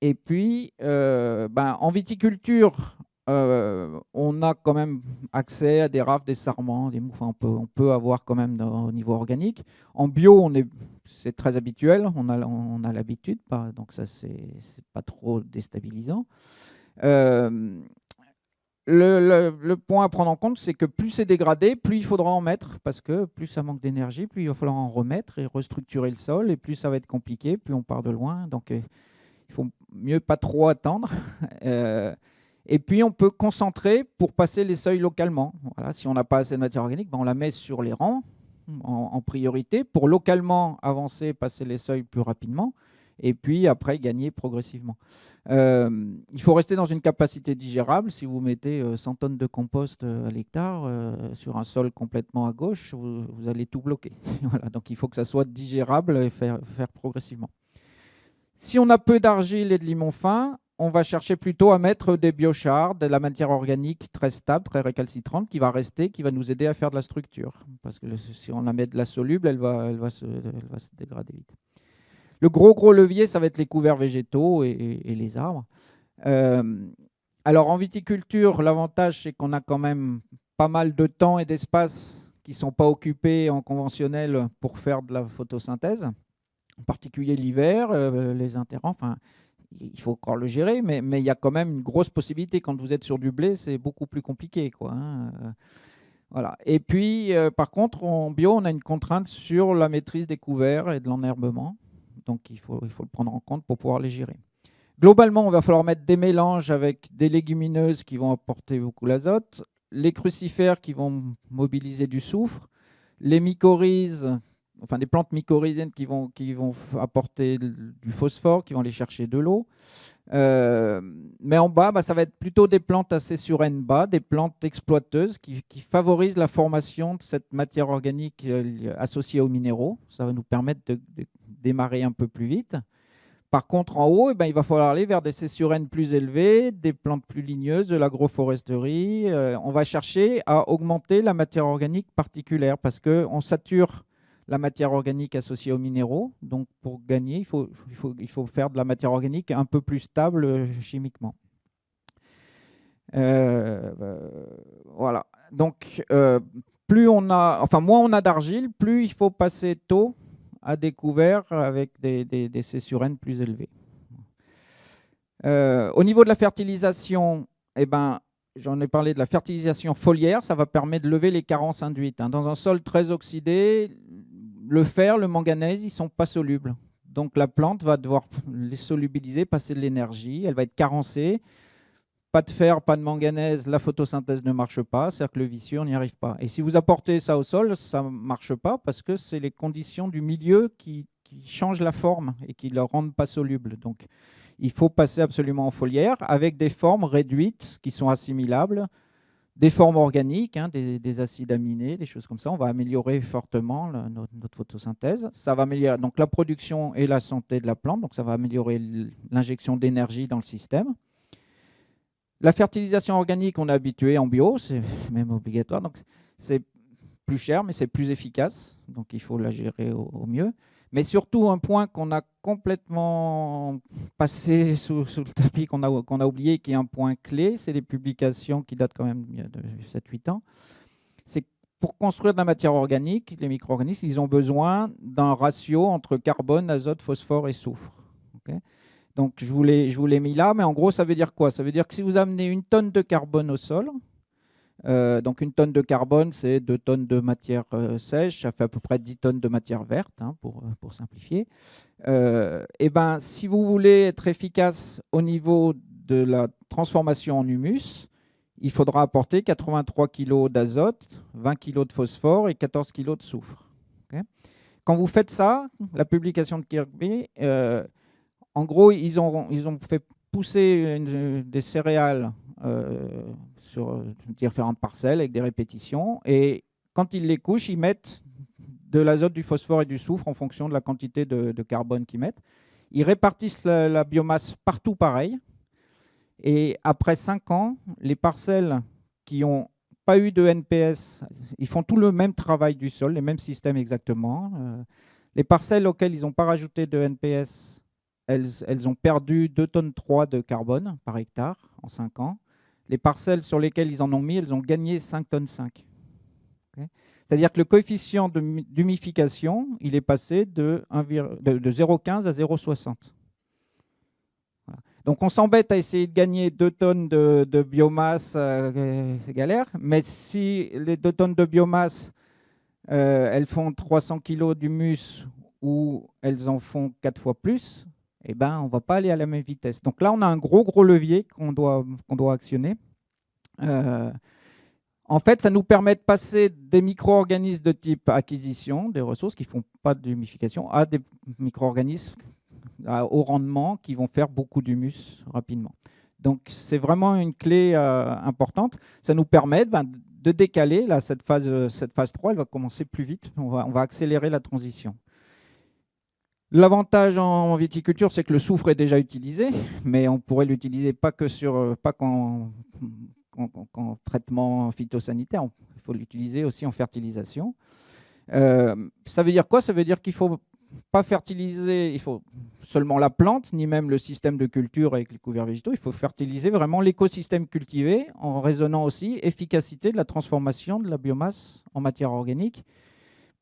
Et puis, en viticulture, on a quand même accès à des rafles, des sarments, on peut avoir quand même au niveau organique. En bio, c'est très habituel, on a l'habitude, donc ça, c'est pas trop déstabilisant. Le point à prendre en compte, c'est que plus c'est dégradé, plus il faudra en mettre, parce que plus ça manque d'énergie, plus il va falloir en remettre et restructurer le sol, et plus ça va être compliqué, plus on part de loin. Donc, il faut mieux pas trop attendre. Et puis, on peut concentrer pour passer les seuils localement. Voilà, si on n'a pas assez de matière organique, on la met sur les rangs en priorité pour localement avancer, passer les seuils plus rapidement, et puis après gagner progressivement. Il faut rester dans une capacité digérable. Si vous mettez 100 tonnes de compost à l'hectare sur un sol complètement à gauche, vous allez tout bloquer. Voilà, donc il faut que ça soit digérable et faire progressivement. Si on a peu d'argile et de limon fin, on va chercher plutôt à mettre des biochars, de la matière organique très stable, très récalcitrante, qui va rester, qui va nous aider à faire de la structure. Parce que si on la met de la soluble, elle va se dégrader vite. Le gros levier, ça va être les couverts végétaux et les arbres. Alors en viticulture, l'avantage, c'est qu'on a quand même pas mal de temps et d'espace qui ne sont pas occupés en conventionnel pour faire de la photosynthèse, en particulier l'hiver, les interrants. Enfin, il faut encore le gérer, mais il y a quand même une grosse possibilité. Quand vous êtes sur du blé, c'est beaucoup plus compliqué, quoi, hein. Voilà. Et puis, par contre, en bio, on a une contrainte sur la maîtrise des couverts et de l'enherbement. Donc, il faut le prendre en compte pour pouvoir les gérer. Globalement, on va falloir mettre des mélanges avec des légumineuses qui vont apporter beaucoup l'azote, les crucifères qui vont mobiliser du soufre, les mycorhizes, enfin des plantes mycorhiziennes qui vont apporter du phosphore, qui vont aller chercher de l'eau. Mais en bas, ça va être plutôt des plantes assez surènes bas, des plantes exploiteuses qui favorisent la formation de cette matière organique associée aux minéraux. Ça va nous permettre de démarrer un peu plus vite. Par contre, en haut, il va falloir aller vers des céssurènes plus élevées, des plantes plus ligneuses, de l'agroforesterie. On va chercher à augmenter la matière organique particulière parce qu'on sature la matière organique associée aux minéraux. Donc, pour gagner, il faut faire de la matière organique un peu plus stable chimiquement. Voilà. Donc, moins on a d'argile, plus il faut passer tôt à des couverts avec des céssurènes plus élevées. Au niveau de la fertilisation, j'en ai parlé de la fertilisation foliaire, ça va permettre de lever les carences induites. Dans un sol très oxydé, le fer, le manganèse, ils ne sont pas solubles. Donc la plante va devoir les solubiliser, passer de l'énergie, elle va être carencée. Pas de fer, pas de manganèse, la photosynthèse ne marche pas, cercle vicieux, on n'y arrive pas. Et si vous apportez ça au sol, ça ne marche pas parce que c'est les conditions du milieu qui changent la forme et qui ne le rendent pas soluble. Donc il faut passer absolument en foliaire avec des formes réduites qui sont assimilables, des formes organiques, des acides aminés, des choses comme ça. On va améliorer fortement notre photosynthèse. Ça va améliorer donc la production et la santé de la plante, donc ça va améliorer l'injection d'énergie dans le système. La fertilisation organique, on est habitué en bio, c'est même obligatoire. Donc c'est plus cher, mais c'est plus efficace. Donc il faut la gérer au mieux. Mais surtout, un point qu'on a complètement passé sous le tapis, qu'on a oublié, qui est un point clé, c'est des publications qui datent quand même de 7-8 ans. C'est pour construire de la matière organique, les micro-organismes, ils ont besoin d'un ratio entre carbone, azote, phosphore et soufre. Okay. Donc, je vous l'ai mis là, mais en gros, ça veut dire quoi? Ça veut dire que si vous amenez 1 tonne de carbone au sol, donc 1 tonne de carbone, c'est 2 tonnes de matière sèche, ça fait à peu près 10 tonnes de matière verte, pour simplifier. Si vous voulez être efficace au niveau de la transformation en humus, il faudra apporter 83 kg d'azote, 20 kg de phosphore et 14 kg de soufre. Okay. Quand vous faites ça, la publication de Kirby, en gros, ils ont fait pousser des céréales sur différentes parcelles avec des répétitions. Et quand ils les couchent, ils mettent de l'azote, du phosphore et du soufre en fonction de la quantité de carbone qu'ils mettent. Ils répartissent la biomasse partout pareil. Et après 5 ans, les parcelles qui n'ont pas eu de NPS, ils font tout le même travail du sol, les mêmes systèmes exactement. Les parcelles auxquelles ils n'ont pas rajouté de NPS, elles ont perdu 2,3 tonnes de carbone par hectare en 5 ans. Les parcelles sur lesquelles ils en ont mis, elles ont gagné 5,5 tonnes. Okay. C'est-à-dire que le coefficient d'humification, il est passé de 0,15 à 0,60. Voilà. Donc on s'embête à essayer de gagner 2 tonnes de biomasse, c'est galère. Mais si les 2 tonnes de biomasse, elles font 300 kg d'humus ou elles en font 4 fois plus, on ne va pas aller à la même vitesse. Donc là, on a un gros levier qu'on doit actionner. En fait, ça nous permet de passer des micro-organismes de type acquisition des ressources qui ne font pas d'humification à des micro-organismes au rendement qui vont faire beaucoup d'humus rapidement. Donc, c'est vraiment une clé importante. Ça nous permet de décaler. Là, cette phase 3, elle va commencer plus vite. On va accélérer la transition. L'avantage en viticulture, c'est que le soufre est déjà utilisé, mais on pourrait l'utiliser pas qu'en traitement phytosanitaire. Il faut l'utiliser aussi en fertilisation. Ça veut dire quoi? Ça veut dire qu'il ne faut pas fertiliser seulement la plante, ni même le système de culture avec les couverts végétaux. Il faut fertiliser vraiment l'écosystème cultivé en raisonnant aussi efficacité de la transformation de la biomasse en matière organique.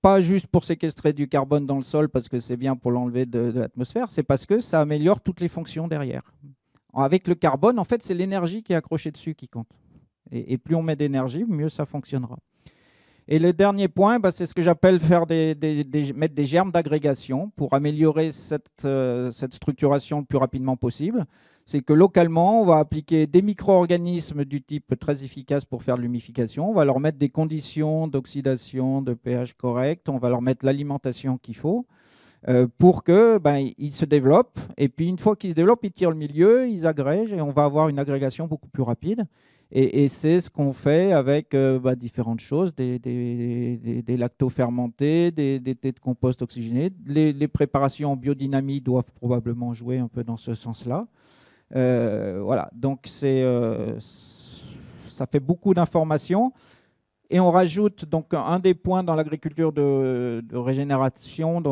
Pas juste pour séquestrer du carbone dans le sol parce que c'est bien pour l'enlever de l'atmosphère, c'est parce que ça améliore toutes les fonctions derrière. Avec le carbone, en fait, c'est l'énergie qui est accrochée dessus qui compte. Et plus on met d'énergie, mieux ça fonctionnera. Et le dernier point, c'est ce que j'appelle mettre des germes d'agrégation pour améliorer cette structuration le plus rapidement possible. C'est que localement, on va appliquer des micro-organismes du type très efficace pour faire de l'humification. On va leur mettre des conditions d'oxydation, de pH correct. On va leur mettre l'alimentation qu'il faut pour qu'ils se développent. Et puis, une fois qu'ils se développent, ils tirent le milieu, ils agrègent et on va avoir une agrégation beaucoup plus rapide. Et c'est ce qu'on fait avec différentes choses, des lactofermentés, des thés de compost oxygénés. Les préparations en biodynamie doivent probablement jouer un peu dans ce sens-là. Voilà, donc ça fait beaucoup d'informations. Et on rajoute donc un des points dans l'agriculture de régénération de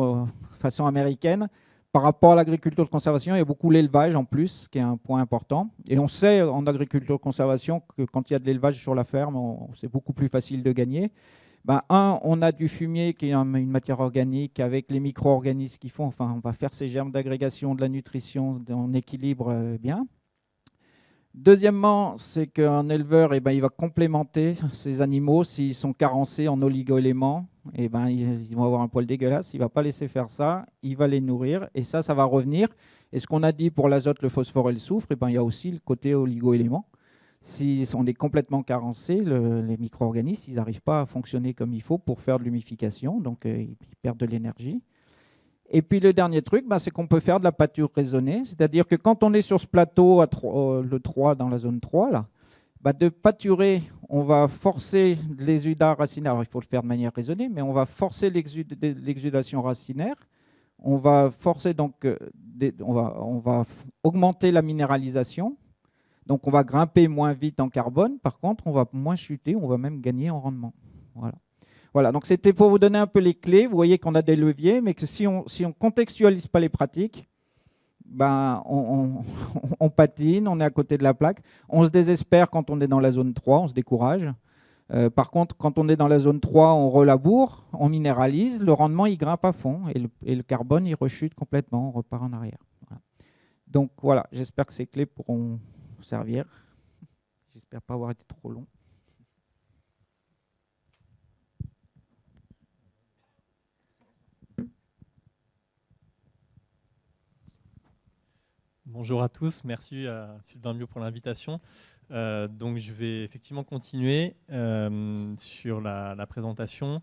façon américaine. Par rapport à l'agriculture de conservation, il y a beaucoup l'élevage en plus, qui est un point important. Et on sait en agriculture de conservation que quand il y a de l'élevage sur la ferme, c'est beaucoup plus facile de gagner. On a du fumier qui est une matière organique avec les micro-organismes qui font, enfin, on va faire ces germes d'agrégation, de la nutrition en équilibre bien. Deuxièmement, c'est qu'un éleveur, il va complémenter ses animaux s'ils sont carencés en oligo-éléments. Ils vont avoir un poil dégueulasse. Il ne va pas laisser faire ça. Il va les nourrir. Et ça va revenir. Et ce qu'on a dit pour l'azote, le phosphore et le soufre, il y a aussi le côté oligo-éléments. Si on est complètement carencé, les micro-organismes, ils n'arrivent pas à fonctionner comme il faut pour faire de l'humification. Donc, ils perdent de l'énergie. Et puis le dernier truc, c'est qu'on peut faire de la pâture raisonnée. C'est-à-dire que quand on est sur ce plateau, le 3, dans la zone 3, là, de pâturer, on va forcer l'exudat racinaire. Alors il faut le faire de manière raisonnée, mais on va forcer l'exudation racinaire. On va forcer donc, on va augmenter la minéralisation. Donc on va grimper moins vite en carbone. Par contre, on va moins chuter, on va même gagner en rendement. Voilà. Voilà, donc c'était pour vous donner un peu les clés. Vous voyez qu'on a des leviers, mais que si on ne contextualise pas les pratiques, on patine, on est à côté de la plaque. On se désespère quand on est dans la zone 3, on se décourage. Par contre, quand on est dans la zone 3, on relaboure, on minéralise, le rendement, il grimpe à fond et le carbone, il rechute complètement, on repart en arrière. Voilà. Donc voilà, j'espère que ces clés pourront servir. J'espère pas avoir été trop long. Bonjour à tous, merci à Sylvain Miot pour l'invitation. Donc je vais effectivement continuer sur la présentation.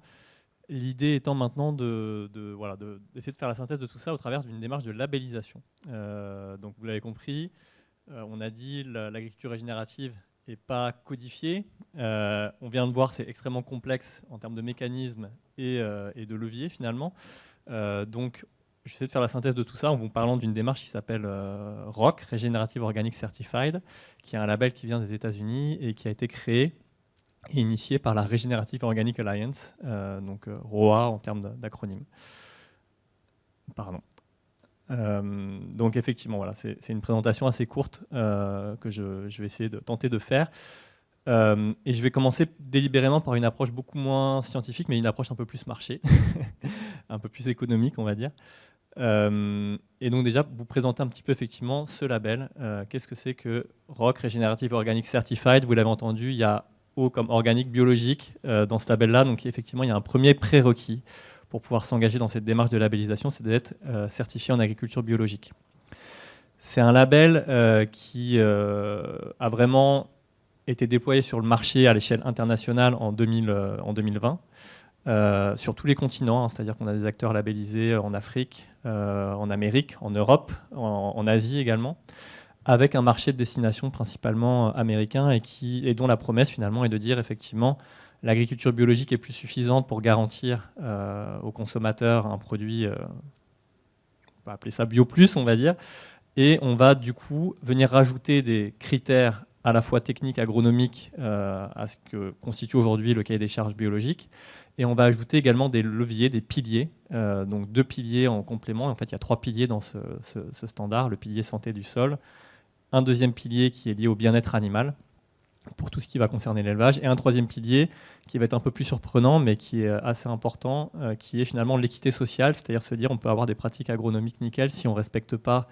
L'idée étant maintenant d'essayer de faire la synthèse de tout ça au travers d'une démarche de labellisation. Donc vous l'avez compris, on a dit l'agriculture régénérative n'est pas codifiée. On vient de voir, c'est extrêmement complexe en termes de mécanismes et de leviers finalement. Donc j'essaie de faire la synthèse de tout ça en vous parlant d'une démarche qui s'appelle ROC, Regenerative Organic Certified, qui est un label qui vient des États-Unis et qui a été créé et initié par la Regenerative Organic Alliance, donc ROA en termes d'acronyme. Pardon. Donc effectivement, voilà, c'est une présentation assez courte que je vais essayer de tenter de faire. Et je vais commencer délibérément par une approche beaucoup moins scientifique, mais une approche un peu plus marché, un peu plus économique, on va dire. Et donc déjà, vous présenter un petit peu effectivement ce label. Qu'est-ce que c'est que ROC, Regenerative Organic Certified? Vous l'avez entendu, il y a O comme organique, biologique dans ce label-là. Donc effectivement, il y a un premier prérequis pour pouvoir s'engager dans cette démarche de labellisation, c'est d'être certifié en agriculture biologique. C'est un label qui a vraiment été déployé sur le marché à l'échelle internationale en 2020, sur tous les continents, hein, c'est-à-dire qu'on a des acteurs labellisés en Afrique, en Amérique, en Europe, en Asie également, avec un marché de destination principalement américain et dont la promesse finalement est de dire effectivement l'agriculture biologique est plus suffisante pour garantir aux consommateurs un produit, on va appeler ça bio plus, on va dire, et on va du coup venir rajouter des critères à la fois techniques, agronomiques, à ce que constitue aujourd'hui le cahier des charges biologiques, et on va ajouter également des leviers, des piliers, donc 2 piliers en complément. En fait, il y a 3 piliers dans ce standard, le pilier santé du sol, un deuxième pilier qui est lié au bien-être animal, pour tout ce qui va concerner l'élevage, et un troisième pilier qui va être un peu plus surprenant, mais qui est assez important, qui est finalement l'équité sociale, c'est-à-dire se dire on peut avoir des pratiques agronomiques nickel si on ne respecte pas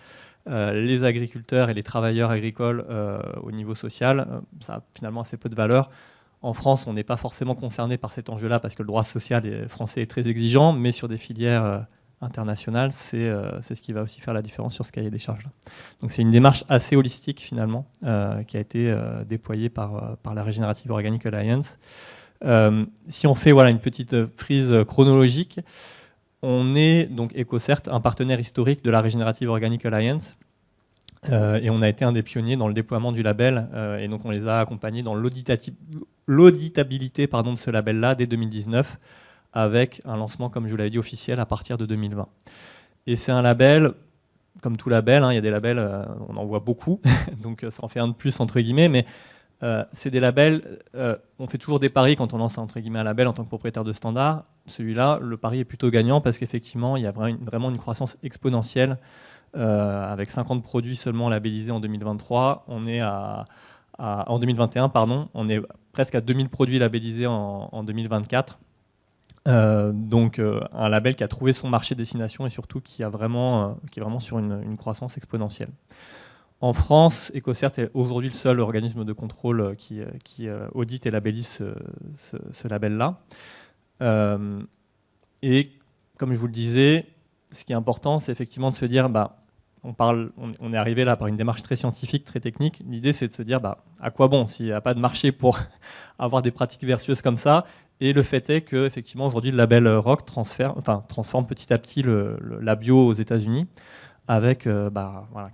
les agriculteurs et les travailleurs agricoles au niveau social, ça a finalement assez peu de valeur. En France, on n'est pas forcément concerné par cet enjeu-là parce que le droit social français est très exigeant, mais sur des filières internationales, c'est ce qui va aussi faire la différence sur ce cahier des charges-là. Donc c'est une démarche assez holistique finalement qui a été déployée par la Regenerative Organic Alliance. Si on fait une petite frise chronologique, on est donc EcoCert, un partenaire historique de la Regenerative Organic Alliance, et on a été un des pionniers dans le déploiement du label, et donc on les a accompagnés dans l'auditabilité de ce label-là dès 2019, avec un lancement, comme je vous l'avais dit, officiel à partir de 2020. Et c'est un label, comme tout label, il y a des labels, on en voit beaucoup, donc ça en fait un de plus entre guillemets, mais c'est des labels, on fait toujours des paris quand on lance entre guillemets un label en tant que propriétaire de standard. Celui-là, le pari est plutôt gagnant parce qu'effectivement, il y a vraiment une croissance exponentielle avec 50 produits seulement labellisés en 2023. On est en 2021, pardon, on est presque à 2000 produits labellisés en 2024. Donc un label qui a trouvé son marché destination et surtout qui est vraiment sur une croissance exponentielle. En France, EcoCert est aujourd'hui le seul organisme de contrôle qui audite et labellise ce label-là. Et comme je vous le disais, ce qui est important, c'est effectivement de se dire, on est arrivé là par une démarche très scientifique, très technique. L'idée, c'est de se dire, à quoi bon s'il n'y a pas de marché pour avoir des pratiques vertueuses comme ça. Et le fait est que, effectivement, aujourd'hui, le label ROC transforme petit à petit la bio aux États-Unis, avec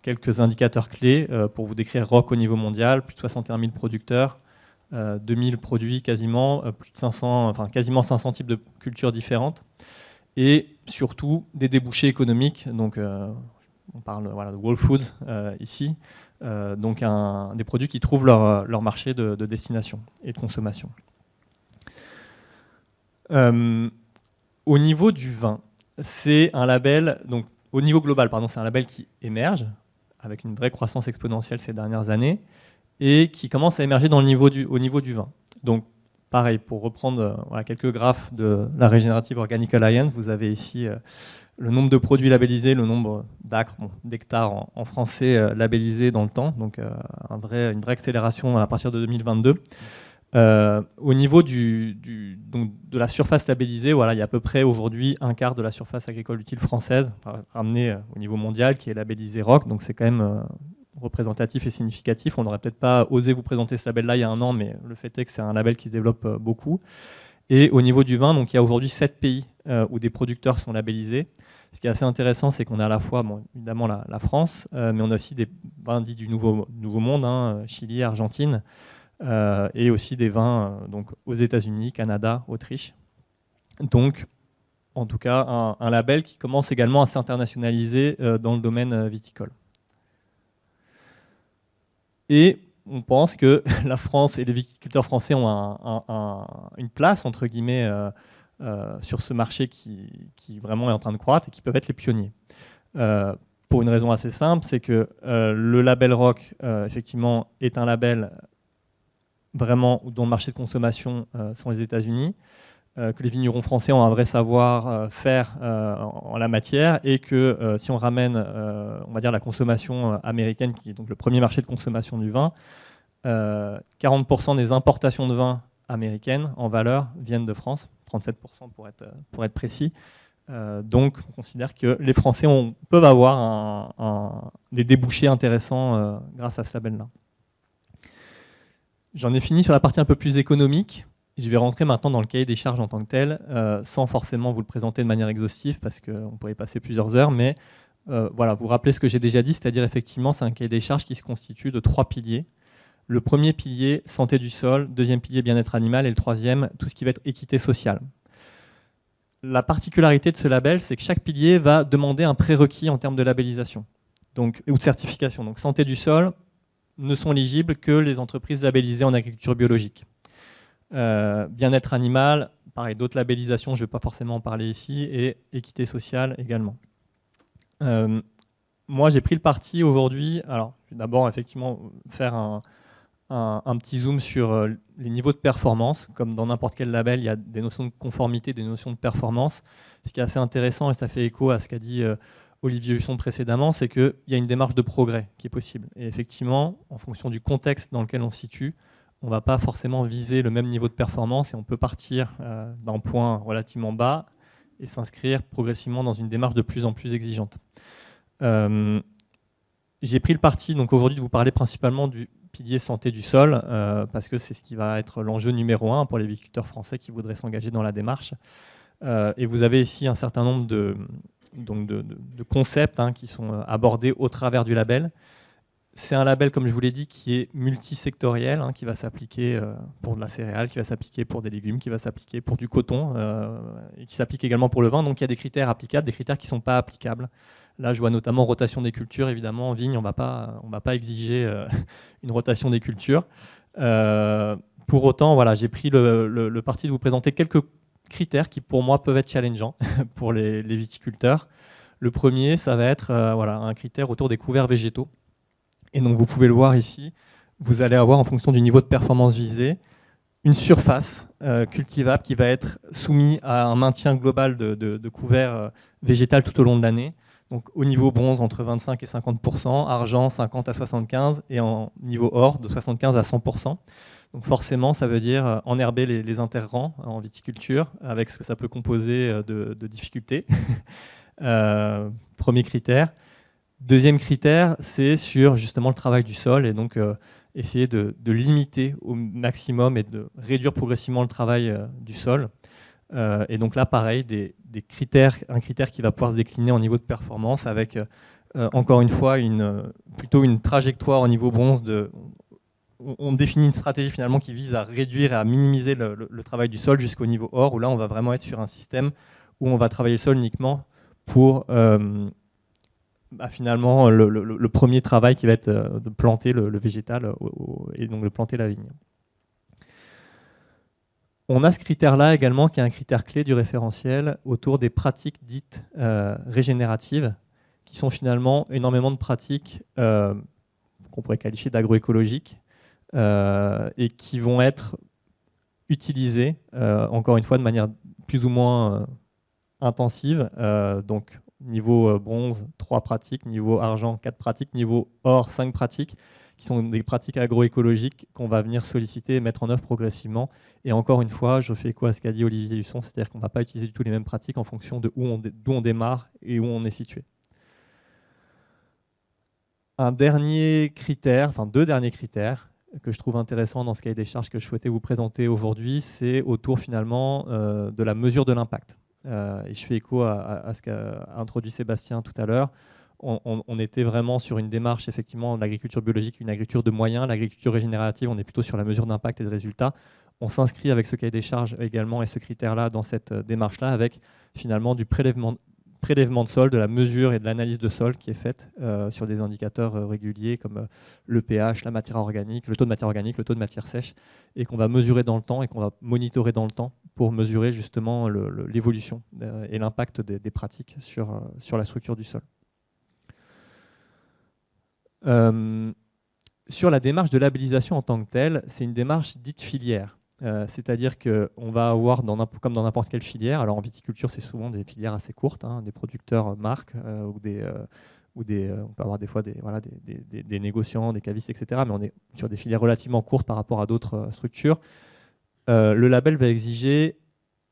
quelques indicateurs clés pour vous décrire ROC au niveau mondial, plus de 61 000 producteurs, 2000 produits quasiment, plus de 500, quasiment 500 types de cultures différentes, et surtout des débouchés économiques. Donc, on parle de Whole Foods ici, donc des produits qui trouvent leur marché de destination et de consommation. Au niveau du vin, c'est un label, donc au niveau global, c'est un label qui émerge avec une vraie croissance exponentielle ces dernières années et qui commence à émerger au niveau du vin. Donc, pareil, pour reprendre quelques graphes de la Regenerative Organic Alliance, vous avez ici le nombre de produits labellisés, le nombre d'acres, d'hectares en français labellisés dans le temps, donc une vraie accélération à partir de 2022. Au niveau donc de la surface labellisée, il y a à peu près aujourd'hui un quart de la surface agricole utile française ramenée au niveau mondial qui est labellisée ROC, donc c'est quand même représentatif et significatif. On n'aurait peut-être pas osé vous présenter ce label-là il y a un an, mais le fait est que c'est un label qui se développe beaucoup. Et au niveau du vin, donc il y a aujourd'hui 7 pays où des producteurs sont labellisés. Ce qui est assez intéressant, c'est qu'on a à la fois, évidemment, la France, mais on a aussi des vins dits du Nouveau Monde, Chili, Argentine, et aussi des vins donc aux États-Unis, Canada, Autriche. Donc, en tout cas, un label qui commence également à s'internationaliser dans le domaine viticole. Et on pense que la France et les viticulteurs français ont une place, entre guillemets, sur ce marché qui vraiment est en train de croître et qui peuvent être les pionniers. Pour une raison assez simple, c'est que le label ROC, effectivement, est un label vraiment dont le marché de consommation sont les États-Unis, que les vignerons français ont un vrai savoir-faire en la matière, et que si on ramène, on va dire, la consommation américaine, qui est donc le premier marché de consommation du vin, 40% des importations de vin américaines en valeur viennent de France, 37% pour être précis. Donc on considère que les Français peuvent avoir des débouchés intéressants grâce à ce label-là. J'en ai fini sur la partie un peu plus économique. Je vais rentrer maintenant dans le cahier des charges en tant que tel, sans forcément vous le présenter de manière exhaustive, parce qu'on pourrait y passer plusieurs heures, mais voilà, vous rappelez ce que j'ai déjà dit, c'est-à-dire effectivement, c'est un cahier des charges qui se constitue de 3 piliers. Le premier pilier, santé du sol, deuxième pilier, bien-être animal, et le troisième, tout ce qui va être équité sociale. La particularité de ce label, c'est que chaque pilier va demander un prérequis en termes de labellisation ou de certification. Donc santé du sol ne sont éligibles que les entreprises labellisées en agriculture biologique. Bien-être animal, pareil, d'autres labellisations, je ne vais pas forcément en parler ici, et équité sociale également. Moi, j'ai pris le parti aujourd'hui, alors je vais d'abord effectivement faire un petit zoom sur les niveaux de performance. Comme dans n'importe quel label, il y a des notions de conformité, des notions de performance. Ce qui est assez intéressant, et ça fait écho à ce qu'a dit Olivier Husson précédemment, c'est qu'il y a une démarche de progrès qui est possible. Et effectivement, en fonction du contexte dans lequel on se situe, on ne va pas forcément viser le même niveau de performance et on peut partir d'un point relativement bas et s'inscrire progressivement dans une démarche de plus en plus exigeante. J'ai pris le parti donc aujourd'hui de vous parler principalement du pilier santé du sol, parce que c'est ce qui va être l'enjeu numéro 1 pour les viticulteurs français qui voudraient s'engager dans la démarche. Et vous avez ici un certain nombre de concepts qui sont abordés au travers du label. C'est un label, comme je vous l'ai dit, qui est multisectoriel, qui va s'appliquer pour de la céréale, qui va s'appliquer pour des légumes, qui va s'appliquer pour du coton, et qui s'applique également pour le vin. Donc il y a des critères applicables, des critères qui ne sont pas applicables. Là, je vois notamment rotation des cultures. Évidemment, en vigne, on ne va pas exiger une rotation des cultures. Pour autant, voilà, j'ai pris le parti de vous présenter quelques critères qui, pour moi, peuvent être challengeants pour les viticulteurs. Le premier, ça va être un critère autour des couverts végétaux. Et donc, vous pouvez le voir ici. Vous allez avoir, en fonction du niveau de performance visé, une surface cultivable qui va être soumise à un maintien global de couverts végétal tout au long de l'année. Donc au niveau bronze, entre 25 et 50%, argent 50 à 75%, et en niveau or, de 75 à 100%. Donc forcément, ça veut dire enherber les interrangs en viticulture, avec ce que ça peut composer de difficultés. Premier critère. Deuxième critère, c'est sur justement le travail du sol, et donc essayer de limiter au maximum et de réduire progressivement le travail du sol. Et donc là, pareil, un critère qui va pouvoir se décliner en niveau de performance avec, encore une fois, plutôt une trajectoire au niveau bronze. On définit une stratégie finalement qui vise à réduire et à minimiser le travail du sol jusqu'au niveau or, où là, on va vraiment être sur un système où on va travailler le sol uniquement pour finalement le premier travail qui va être de planter le végétal et donc de planter la vigne. On a ce critère-là également, qui est un critère clé du référentiel, autour des pratiques dites régénératives, qui sont finalement énormément de pratiques qu'on pourrait qualifier d'agroécologiques, et qui vont être utilisées, encore une fois, de manière plus ou moins intensive. Donc, niveau bronze, 3 pratiques, niveau argent, 4 pratiques, niveau or, 5 pratiques, qui sont des pratiques agroécologiques qu'on va venir solliciter et mettre en œuvre progressivement. Et encore une fois, je fais écho à ce qu'a dit Olivier Husson, c'est-à-dire qu'on ne va pas utiliser du tout les mêmes pratiques en fonction d'où on démarre et où on est situé. Deux derniers critères que je trouve intéressants dans ce cahier des charges que je souhaitais vous présenter aujourd'hui, c'est autour finalement de la mesure de l'impact. Et je fais écho à ce qu'a introduit Sébastien tout à l'heure. On était vraiment sur une démarche, effectivement, de l'agriculture biologique, une agriculture de moyens. L'agriculture régénérative, on est plutôt sur la mesure d'impact et de résultats. On s'inscrit avec ce cahier des charges également et ce critère-là dans cette démarche-là, avec finalement du prélèvement de sol, de la mesure et de l'analyse de sol qui est faite sur des indicateurs réguliers comme le pH, la matière organique, le taux de matière organique, le taux de matière sèche, et qu'on va mesurer dans le temps et qu'on va monitorer dans le temps pour mesurer justement l'évolution et l'impact des pratiques sur la structure du sol. Sur la démarche de labellisation en tant que telle, c'est une démarche dite filière. C'est-à-dire qu'on va avoir, comme dans n'importe quelle filière, alors en viticulture c'est souvent des filières assez courtes, des producteurs marques on peut avoir des fois des négociants, des cavistes, etc. Mais on est sur des filières relativement courtes par rapport à d'autres structures. Le label va exiger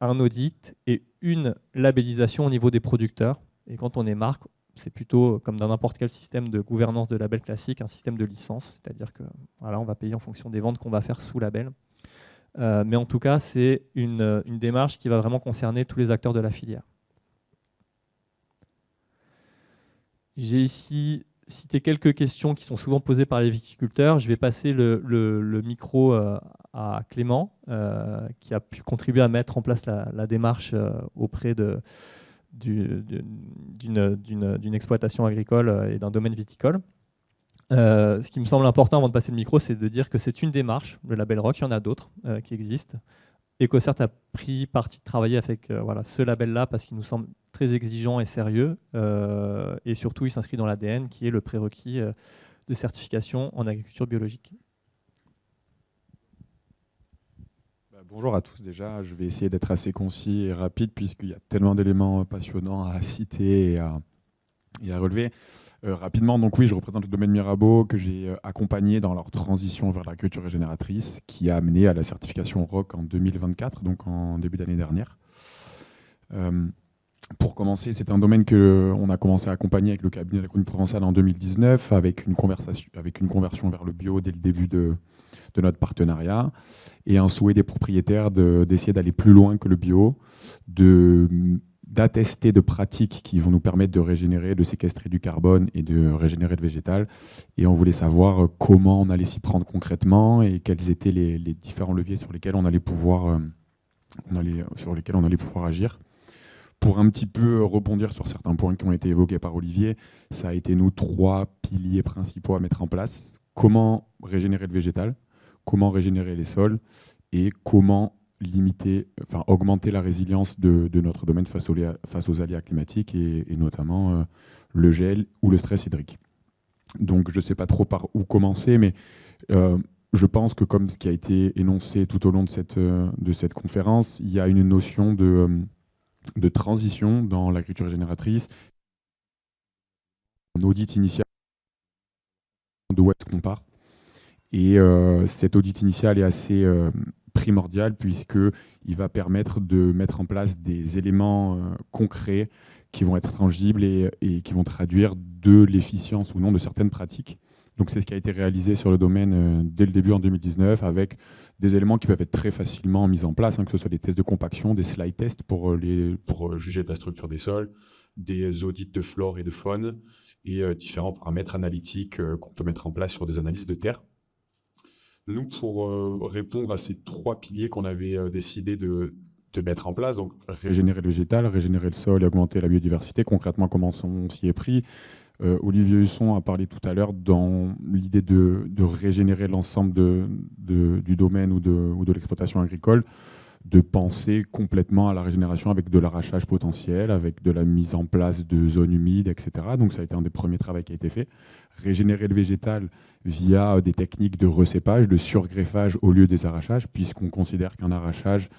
un audit et une labellisation au niveau des producteurs. Et quand on est marque, c'est plutôt comme dans n'importe quel système de gouvernance de label classique, un système de licence, c'est-à-dire que voilà, on va payer en fonction des ventes qu'on va faire sous label. Mais en tout cas, c'est une démarche qui va vraiment concerner tous les acteurs de la filière. J'ai ici cité quelques questions qui sont souvent posées par les viticulteurs. Je vais passer le micro à Clément, qui a pu contribuer à mettre en place la démarche auprès d'une exploitation agricole et d'un domaine viticole. Ce qui me semble important avant de passer le micro, c'est de dire que c'est une démarche, le label ROC, il y en a d'autres qui existent. EcoCert a pris parti de travailler avec voilà, ce label-là parce qu'il nous semble très exigeant et sérieux, et surtout il s'inscrit dans l'ADN qui est le prérequis de certification en agriculture biologique. Bonjour à tous déjà, je vais essayer d'être assez concis et rapide puisqu'il y a tellement d'éléments passionnants à citer et à relever. Rapidement, donc oui, je représente le domaine Mirabeau que j'ai accompagné dans leur transition vers l'agriculture régénératrice qui a amené à la certification ROC en 2024, donc en début d'année dernière. Pour commencer, c'est un domaine qu'on a commencé à accompagner avec le cabinet de la Commune provençale en 2019 avec une conversion vers le bio dès le début de notre partenariat et un souhait des propriétaires d'essayer d'aller plus loin que le bio, d'attester de pratiques qui vont nous permettre de régénérer, de séquestrer du carbone et de régénérer le végétal. Et on voulait savoir comment on allait s'y prendre concrètement et quels étaient les différents leviers sur lesquels on allait pouvoir agir. Pour un petit peu rebondir sur certains points qui ont été évoqués par Olivier, ça a été nous 3 piliers principaux à mettre en place. Comment régénérer le végétal, comment régénérer les sols et comment augmenter la résilience de notre domaine face aux aléas climatiques et notamment le gel ou le stress hydrique. Donc je ne sais pas trop par où commencer, mais je pense que comme ce qui a été énoncé tout au long de cette conférence, il y a une notion de transition dans l'agriculture régénératrice. Un audit initial de où est-ce qu'on part. Et cet audit initial est assez primordial puisqu'il va permettre de mettre en place des éléments concrets qui vont être tangibles et qui vont traduire de l'efficience ou non de certaines pratiques. Donc c'est ce qui a été réalisé sur le domaine dès le début en 2019 avec des éléments qui peuvent être très facilement mis en place, que ce soit des tests de compaction, des slide tests pour juger de la structure des sols, des audits de flore et de faune et différents paramètres analytiques qu'on peut mettre en place sur des analyses de terre. Nous, pour répondre à ces 3 piliers qu'on avait décidé de mettre en place, donc régénérer le végétal, régénérer le sol et augmenter la biodiversité, concrètement comment on s'y est pris. Olivier Husson a parlé tout à l'heure dans l'idée de régénérer l'ensemble du domaine ou de l'exploitation agricole, de penser complètement à la régénération avec de l'arrachage potentiel, avec de la mise en place de zones humides, etc. Donc ça a été un des premiers travaux qui a été fait. Régénérer le végétal via des techniques de recépage, de surgreffage au lieu des arrachages, puisqu'on considère qu'un arrachage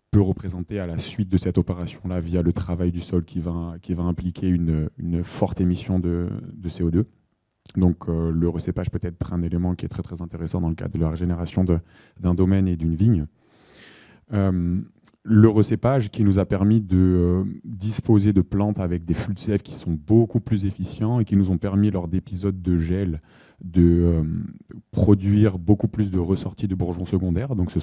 peut représenter à la suite de cette opération-là, via le travail du sol qui va impliquer une forte émission de CO2. Donc le recépage peut être un élément qui est très très intéressant dans le cadre de la régénération d'un domaine et d'une vigne. Le recépage qui nous a permis de disposer de plantes avec des flux de sève qui sont beaucoup plus efficients et qui nous ont permis lors d'épisodes de gel de produire beaucoup plus de ressorties de bourgeons secondaires. Donc ça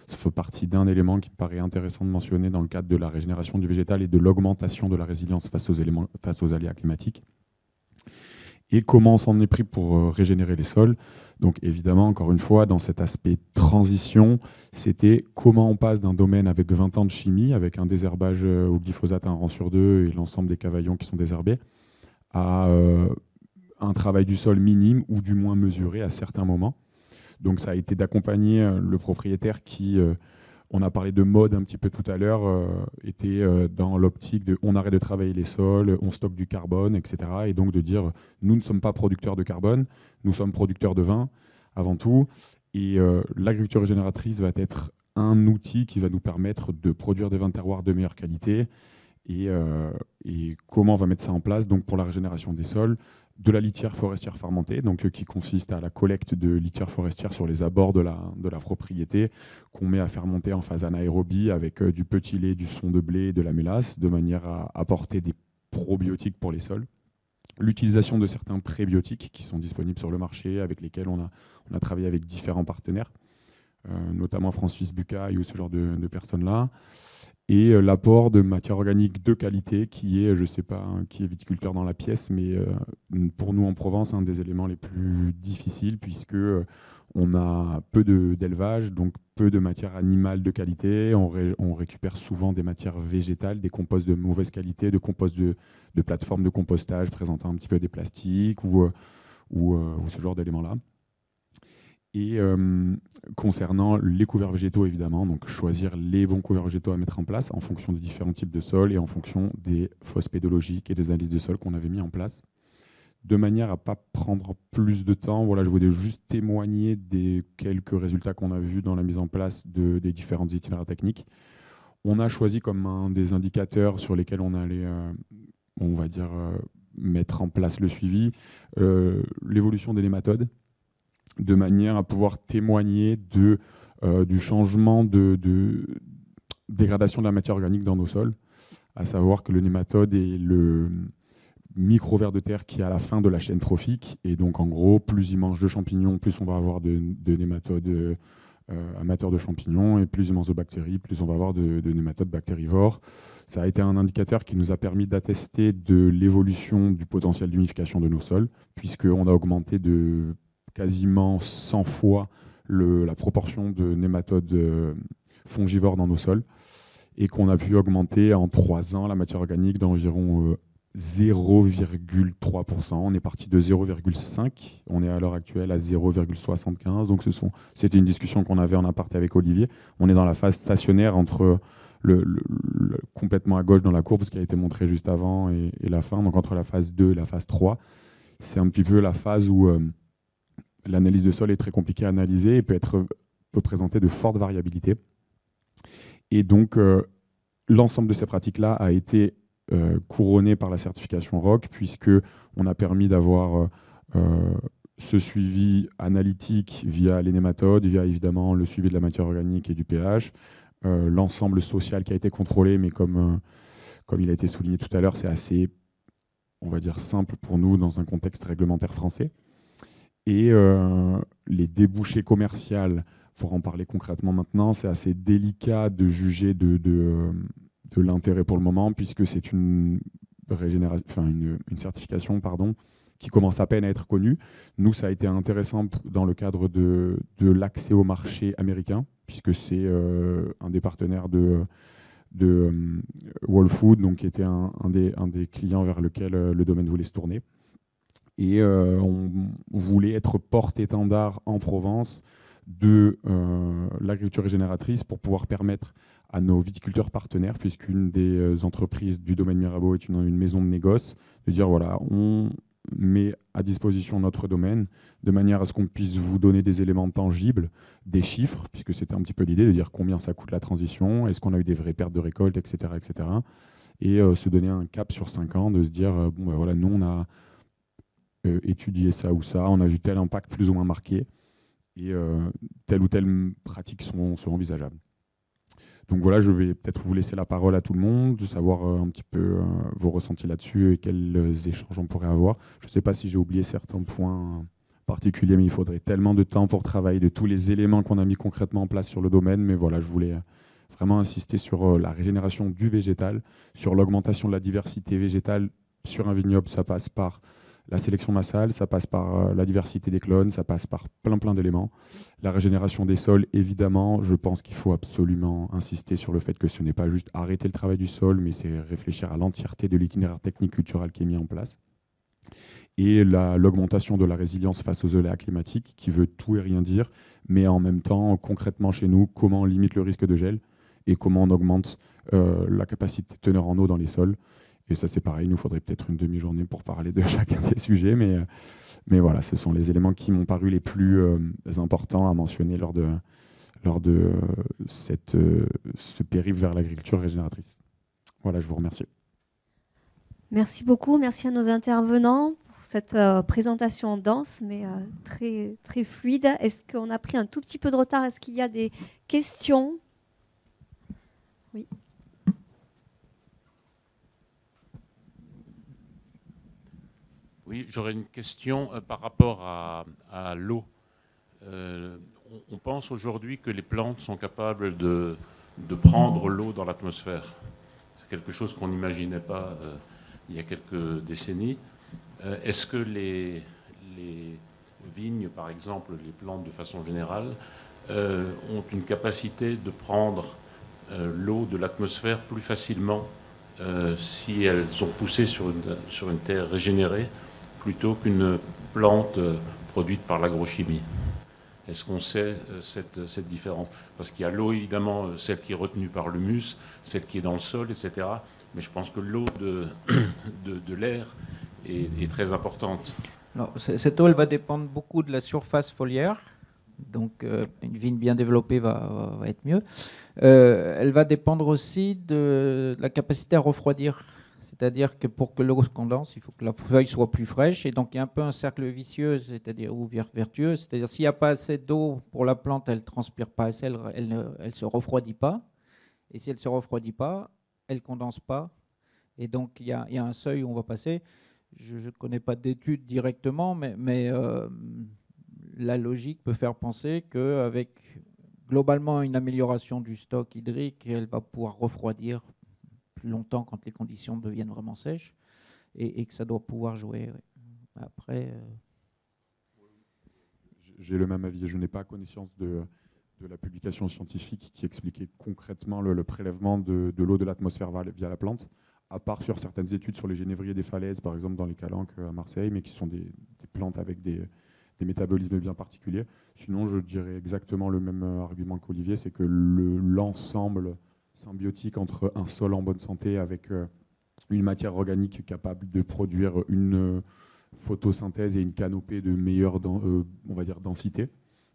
fait partie d'un élément qui me paraît intéressant de mentionner dans le cadre de la régénération du végétal et de l'augmentation de la résilience face aux aléas climatiques. Et comment on s'en est pris pour régénérer les sols. Donc évidemment, encore une fois, dans cet aspect transition, c'était comment on passe d'un domaine avec 20 ans de chimie, avec un désherbage au glyphosate 1 rang sur 2 et l'ensemble des cavaillons qui sont désherbés, à un travail du sol minime ou du moins mesuré à certains moments. Donc ça a été d'accompagner le propriétaire qui, on a parlé de mode un petit peu tout à l'heure, était dans l'optique de on arrête de travailler les sols, on stocke du carbone, etc. Et donc de dire nous ne sommes pas producteurs de carbone, nous sommes producteurs de vin avant tout. Et l'agriculture régénératrice va être un outil qui va nous permettre de produire des vins de terroir de meilleure qualité. Et comment on va mettre ça en place donc pour la régénération des sols, de la litière forestière fermentée, donc qui consiste à la collecte de litière forestière sur les abords de la propriété, qu'on met à fermenter en phase anaérobie avec du petit lait, du son de blé et de la mélasse, de manière à apporter des probiotiques pour les sols. l'utilisation de certains prébiotiques qui sont disponibles sur le marché, avec lesquels on a travaillé avec différents partenaires, notamment Francis Bucaille ou ce genre de personnes-là. Et l'apport de matière organique de qualité qui est, je ne sais pas qui est viticulteur dans la pièce, mais pour nous en Provence, un des éléments les plus difficiles puisque on a peu d'élevage, donc peu de matière animale de qualité. On récupère souvent des matières végétales, des composts de mauvaise qualité, de composts de plateformes de compostage présentant un petit peu des plastiques ou ce genre d'éléments-là. Et concernant les couverts végétaux, évidemment, donc choisir les bons couverts végétaux à mettre en place en fonction des différents types de sols et en fonction des fosses pédologiques et des analyses de sol qu'on avait mis en place. De manière à ne pas prendre plus de temps, voilà, je voulais juste témoigner des quelques résultats qu'on a vus dans la mise en place des différentes itinéraires techniques. On a choisi comme un des indicateurs sur lesquels on allait, on va dire, mettre en place le suivi, l'évolution des nématodes, de manière à pouvoir témoigner du changement de dégradation de la matière organique dans nos sols, à savoir que le nématode est le micro-ver de terre qui est à la fin de la chaîne trophique, et donc en gros, plus il mange de champignons, plus on va avoir de nématodes amateurs de champignons, et plus il mange de bactéries, plus on va avoir de nématodes bactérivores. Ça a été un indicateur qui nous a permis d'attester de l'évolution du potentiel d'humidification de nos sols, puisqu'on a augmenté de quasiment 100 fois la proportion de nématodes fongivores dans nos sols, et qu'on a pu augmenter en 3 ans la matière organique d'environ 0,3%. On est parti de 0,5. On est à l'heure actuelle à 0,75. Donc c'était une discussion qu'on avait en aparté avec Olivier. On est dans la phase stationnaire entre complètement à gauche dans la courbe, ce qui a été montré juste avant, et la fin. Donc entre la phase 2 et la phase 3, c'est un petit peu la phase où l'analyse de sol est très compliquée à analyser et peut présenter de fortes variabilités. Et donc, l'ensemble de ces pratiques-là a été couronné par la certification ROC, puisqu'on a permis d'avoir ce suivi analytique via les nématodes, via évidemment le suivi de la matière organique et du pH, l'ensemble social qui a été contrôlé, mais comme il a été souligné tout à l'heure, c'est assez, on va dire, simple pour nous dans un contexte réglementaire français. Et les débouchés commerciaux, pour en parler concrètement maintenant, c'est assez délicat de juger de l'intérêt pour le moment, puisque c'est une certification qui commence à peine à être connue. Nous, ça a été intéressant dans le cadre de l'accès au marché américain, puisque c'est un des partenaires de Whole Food, donc qui était un des clients vers lequel le domaine voulait se tourner. Et on voulait être porte-étendard en Provence de l'agriculture régénératrice pour pouvoir permettre à nos viticulteurs partenaires, puisqu'une des entreprises du domaine Mirabeau est une maison de négoce, de dire voilà, on met à disposition notre domaine de manière à ce qu'on puisse vous donner des éléments tangibles, des chiffres, puisque c'était un petit peu l'idée de dire combien ça coûte la transition, est-ce qu'on a eu des vraies pertes de récolte, etc. etc. Et se donner un cap sur 5 ans, de se dire bon, ben voilà, nous on a étudié ça ou ça, on a vu tel impact plus ou moins marqué, et telle ou telle pratique sont envisageables. Donc voilà, je vais peut-être vous laisser la parole à tout le monde, de savoir un petit peu vos ressentis là-dessus et quels échanges on pourrait avoir. Je ne sais pas si j'ai oublié certains points particuliers, mais il faudrait tellement de temps pour travailler de tous les éléments qu'on a mis concrètement en place sur le domaine. Mais voilà, je voulais vraiment insister sur la régénération du végétal, sur l'augmentation de la diversité végétale sur un vignoble. Ça passe par la sélection massale, ça passe par la diversité des clones, ça passe par plein d'éléments. La régénération des sols, évidemment, je pense qu'il faut absolument insister sur le fait que ce n'est pas juste arrêter le travail du sol, mais c'est réfléchir à l'entièreté de l'itinéraire technique culturel qui est mis en place. Et l'augmentation de la résilience face aux aléas climatiques, qui veut tout et rien dire, mais en même temps, concrètement chez nous, comment on limite le risque de gel et comment on augmente la capacité de teneur en eau dans les sols. Et ça, c'est pareil, il nous faudrait peut-être une demi-journée pour parler de chacun des sujets, mais voilà, ce sont les éléments qui m'ont paru les plus importants à mentionner lors de ce périple vers l'agriculture régénératrice. Voilà, je vous remercie. Merci beaucoup, merci à nos intervenants pour cette présentation dense, mais très, très fluide. Est-ce qu'on a pris un tout petit peu de retard? Est-ce qu'il y a des questions? Oui. Oui, j'aurais une question par rapport à l'eau. On pense aujourd'hui que les plantes sont capables de prendre l'eau dans l'atmosphère. C'est quelque chose qu'on n'imaginait pas il y a quelques décennies. Est-ce que les vignes, par exemple, les plantes de façon générale, ont une capacité de prendre l'eau de l'atmosphère plus facilement si elles sont poussées sur une terre régénérée plutôt qu'une plante produite par l'agrochimie? Est-ce qu'on sait cette différence? Parce qu'il y a l'eau, évidemment, celle qui est retenue par l'humus, celle qui est dans le sol, etc. Mais je pense que l'eau de l'air est très importante. Alors, cette eau, elle va dépendre beaucoup de la surface foliaire. Donc, une vigne bien développée va être mieux. Elle va dépendre aussi de la capacité à refroidir. C'est-à-dire que pour que l'eau se condense, il faut que la feuille soit plus fraîche. Et donc, il y a un peu un cercle vicieux, c'est-à-dire ou vertueux. C'est-à-dire s'il n'y a pas assez d'eau pour la plante, elle ne transpire pas assez, elle ne se refroidit pas. Et si elle ne se refroidit pas, elle ne condense pas. Et donc, il y a un seuil où on va passer. Je ne connais pas d'études directement, mais la logique peut faire penser qu'avec globalement une amélioration du stock hydrique, elle va pouvoir refroidir plus longtemps quand les conditions deviennent vraiment sèches et que ça doit pouvoir jouer. Ouais. Après, J'ai le même avis. Je n'ai pas connaissance de la publication scientifique qui expliquait concrètement le prélèvement de l'eau de l'atmosphère via la plante, à part sur certaines études sur les genévriers des falaises, par exemple dans les Calanques à Marseille, mais qui sont des plantes avec des métabolismes bien particuliers. Sinon, je dirais exactement le même argument qu'Olivier, c'est que l'ensemble symbiotique entre un sol en bonne santé avec une matière organique capable de produire une photosynthèse et une canopée de meilleure on va dire densité,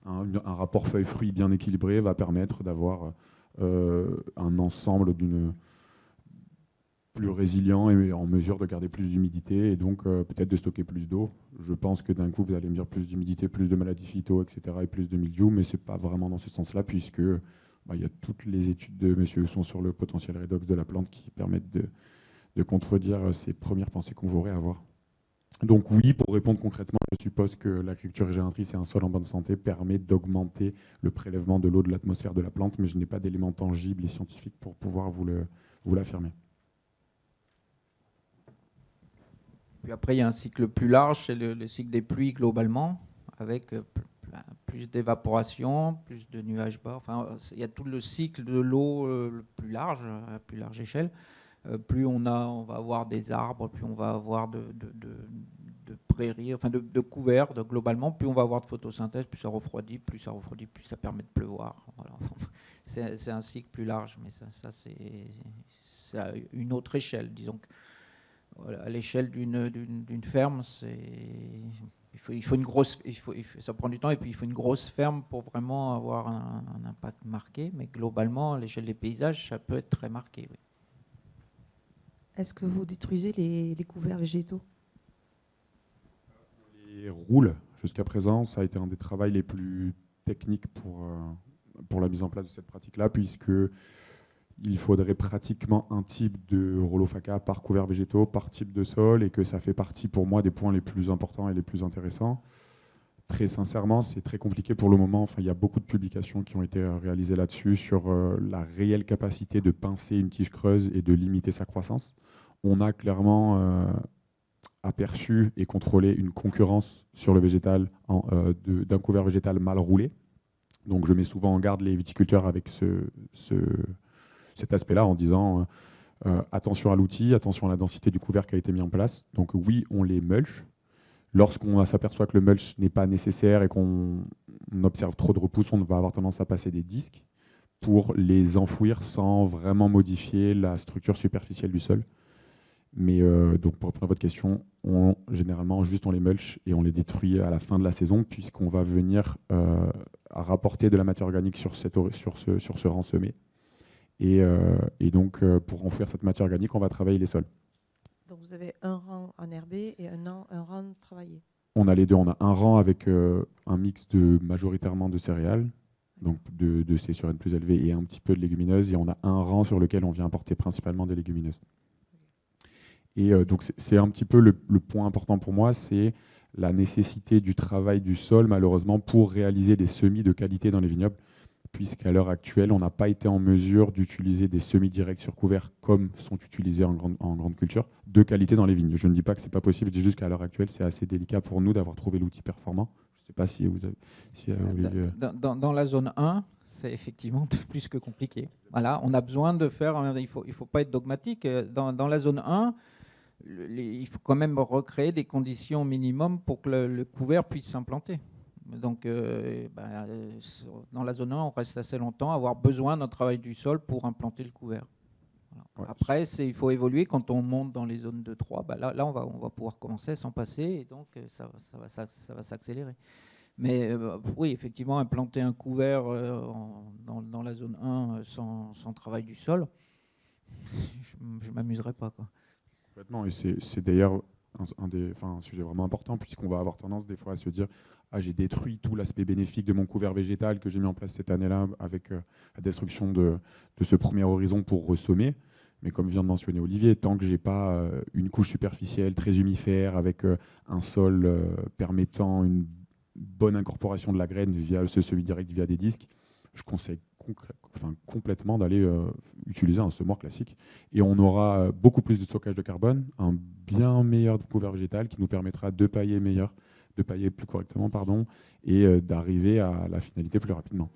un rapport feuille-fruit bien équilibré va permettre d'avoir un ensemble plus résilient et en mesure de garder plus d'humidité et donc peut-être de stocker plus d'eau. Je pense que d'un coup, vous allez me dire plus d'humidité, plus de maladies phyto, etc. et plus de mildiou, mais ce n'est pas vraiment dans ce sens-là puisque il y a toutes les études de M. Husson sur le potentiel redox de la plante qui permettent de contredire ces premières pensées qu'on pourrait avoir. Donc oui, pour répondre concrètement, je suppose que l'agriculture régénératrice et un sol en bonne santé permet d'augmenter le prélèvement de l'eau de l'atmosphère de la plante, mais je n'ai pas d'éléments tangibles et scientifiques pour pouvoir vous l'affirmer. Puis après, il y a un cycle plus large, c'est le cycle des pluies globalement, avec plus d'évaporation, plus de nuages bas. Enfin, il y a tout le cycle de l'eau plus large, à plus large échelle. Plus on va avoir des arbres, plus on va avoir de prairies, enfin de couverts globalement, plus on va avoir de photosynthèse, plus ça refroidit, plus ça permet de pleuvoir. Voilà. C'est un cycle plus large, mais ça c'est à une autre échelle. Disons que, voilà, à l'échelle d'une ferme, il faut une grosse, ça prend du temps, et puis il faut une grosse ferme pour vraiment avoir un impact marqué, mais globalement, à l'échelle des paysages, ça peut être très marqué. Oui. Est-ce que vous détruisez les couverts végétaux? On les roule jusqu'à présent. Ça a été un des travaux les plus techniques pour la mise en place de cette pratique-là, puisqu'il faudrait pratiquement un type de rouleau faca par couvert végétaux, par type de sol, et que ça fait partie pour moi des points les plus importants et les plus intéressants. Très sincèrement, c'est très compliqué pour le moment. Enfin, il y a beaucoup de publications qui ont été réalisées là-dessus sur la réelle capacité de pincer une tige creuse et de limiter sa croissance. On a clairement aperçu et contrôlé une concurrence sur le végétal d'un couvert végétal mal roulé. Donc je mets souvent en garde les viticulteurs avec cet aspect-là en disant attention à l'outil, attention à la densité du couvert qui a été mis en place. Donc oui, on les mulch. Lorsqu'on s'aperçoit que le mulch n'est pas nécessaire et qu'on observe trop de repousse, on va avoir tendance à passer des disques pour les enfouir sans vraiment modifier la structure superficielle du sol. Mais donc pour répondre à votre question, généralement juste on les mulch et on les détruit à la fin de la saison puisqu'on va venir rapporter de la matière organique sur ce rang semé. Et donc pour enfouir cette matière organique, on va travailler les sols. Donc vous avez un rang enherbé et un rang travaillé. On a les deux. On a un rang avec un mix majoritairement de céréales, donc de C sur N plus élevé et un petit peu de légumineuses. Et on a un rang sur lequel on vient apporter principalement des légumineuses. Et donc c'est un petit peu le point important pour moi, c'est la nécessité du travail du sol, malheureusement, pour réaliser des semis de qualité dans les vignobles, puisqu'à l'heure actuelle, on n'a pas été en mesure d'utiliser des semis directs sur couvert comme sont utilisés en grande culture, de qualité dans les vignes. Je ne dis pas que ce n'est pas possible, je dis juste qu'à l'heure actuelle, c'est assez délicat pour nous d'avoir trouvé l'outil performant. Je ne sais pas si vous avez... Olivier... Dans la zone 1, c'est effectivement plus que compliqué. Voilà, on a besoin de faire... Il faut pas être dogmatique. Dans la zone 1, il faut quand même recréer des conditions minimum pour que le couvert puisse s'implanter. Donc, dans la zone 1, on reste assez longtemps à avoir besoin d'un travail du sol pour implanter le couvert. Voilà. Ouais. Après, il faut évoluer. Quand on monte dans les zones de 3, là on va pouvoir commencer à s'en passer et donc ça va s'accélérer. Mais oui, effectivement, implanter un couvert dans la zone 1 sans travail du sol, je ne m'amuserais pas, quoi. Complètement, et c'est d'ailleurs un sujet vraiment important, puisqu'on va avoir tendance des fois à se dire « Ah, j'ai détruit tout l'aspect bénéfique de mon couvert végétal que j'ai mis en place cette année-là avec la destruction de ce premier horizon pour ressommer ». Mais comme vient de mentionner Olivier, tant que je n'ai pas une couche superficielle très humifère avec un sol permettant une bonne incorporation de la graine via ce semis direct via des disques, je conseille complètement d'aller utiliser un semoir classique. Et on aura beaucoup plus de stockage de carbone, un bien meilleur couvert végétal qui nous permettra de pailler plus correctement, et d'arriver à la finalité plus rapidement.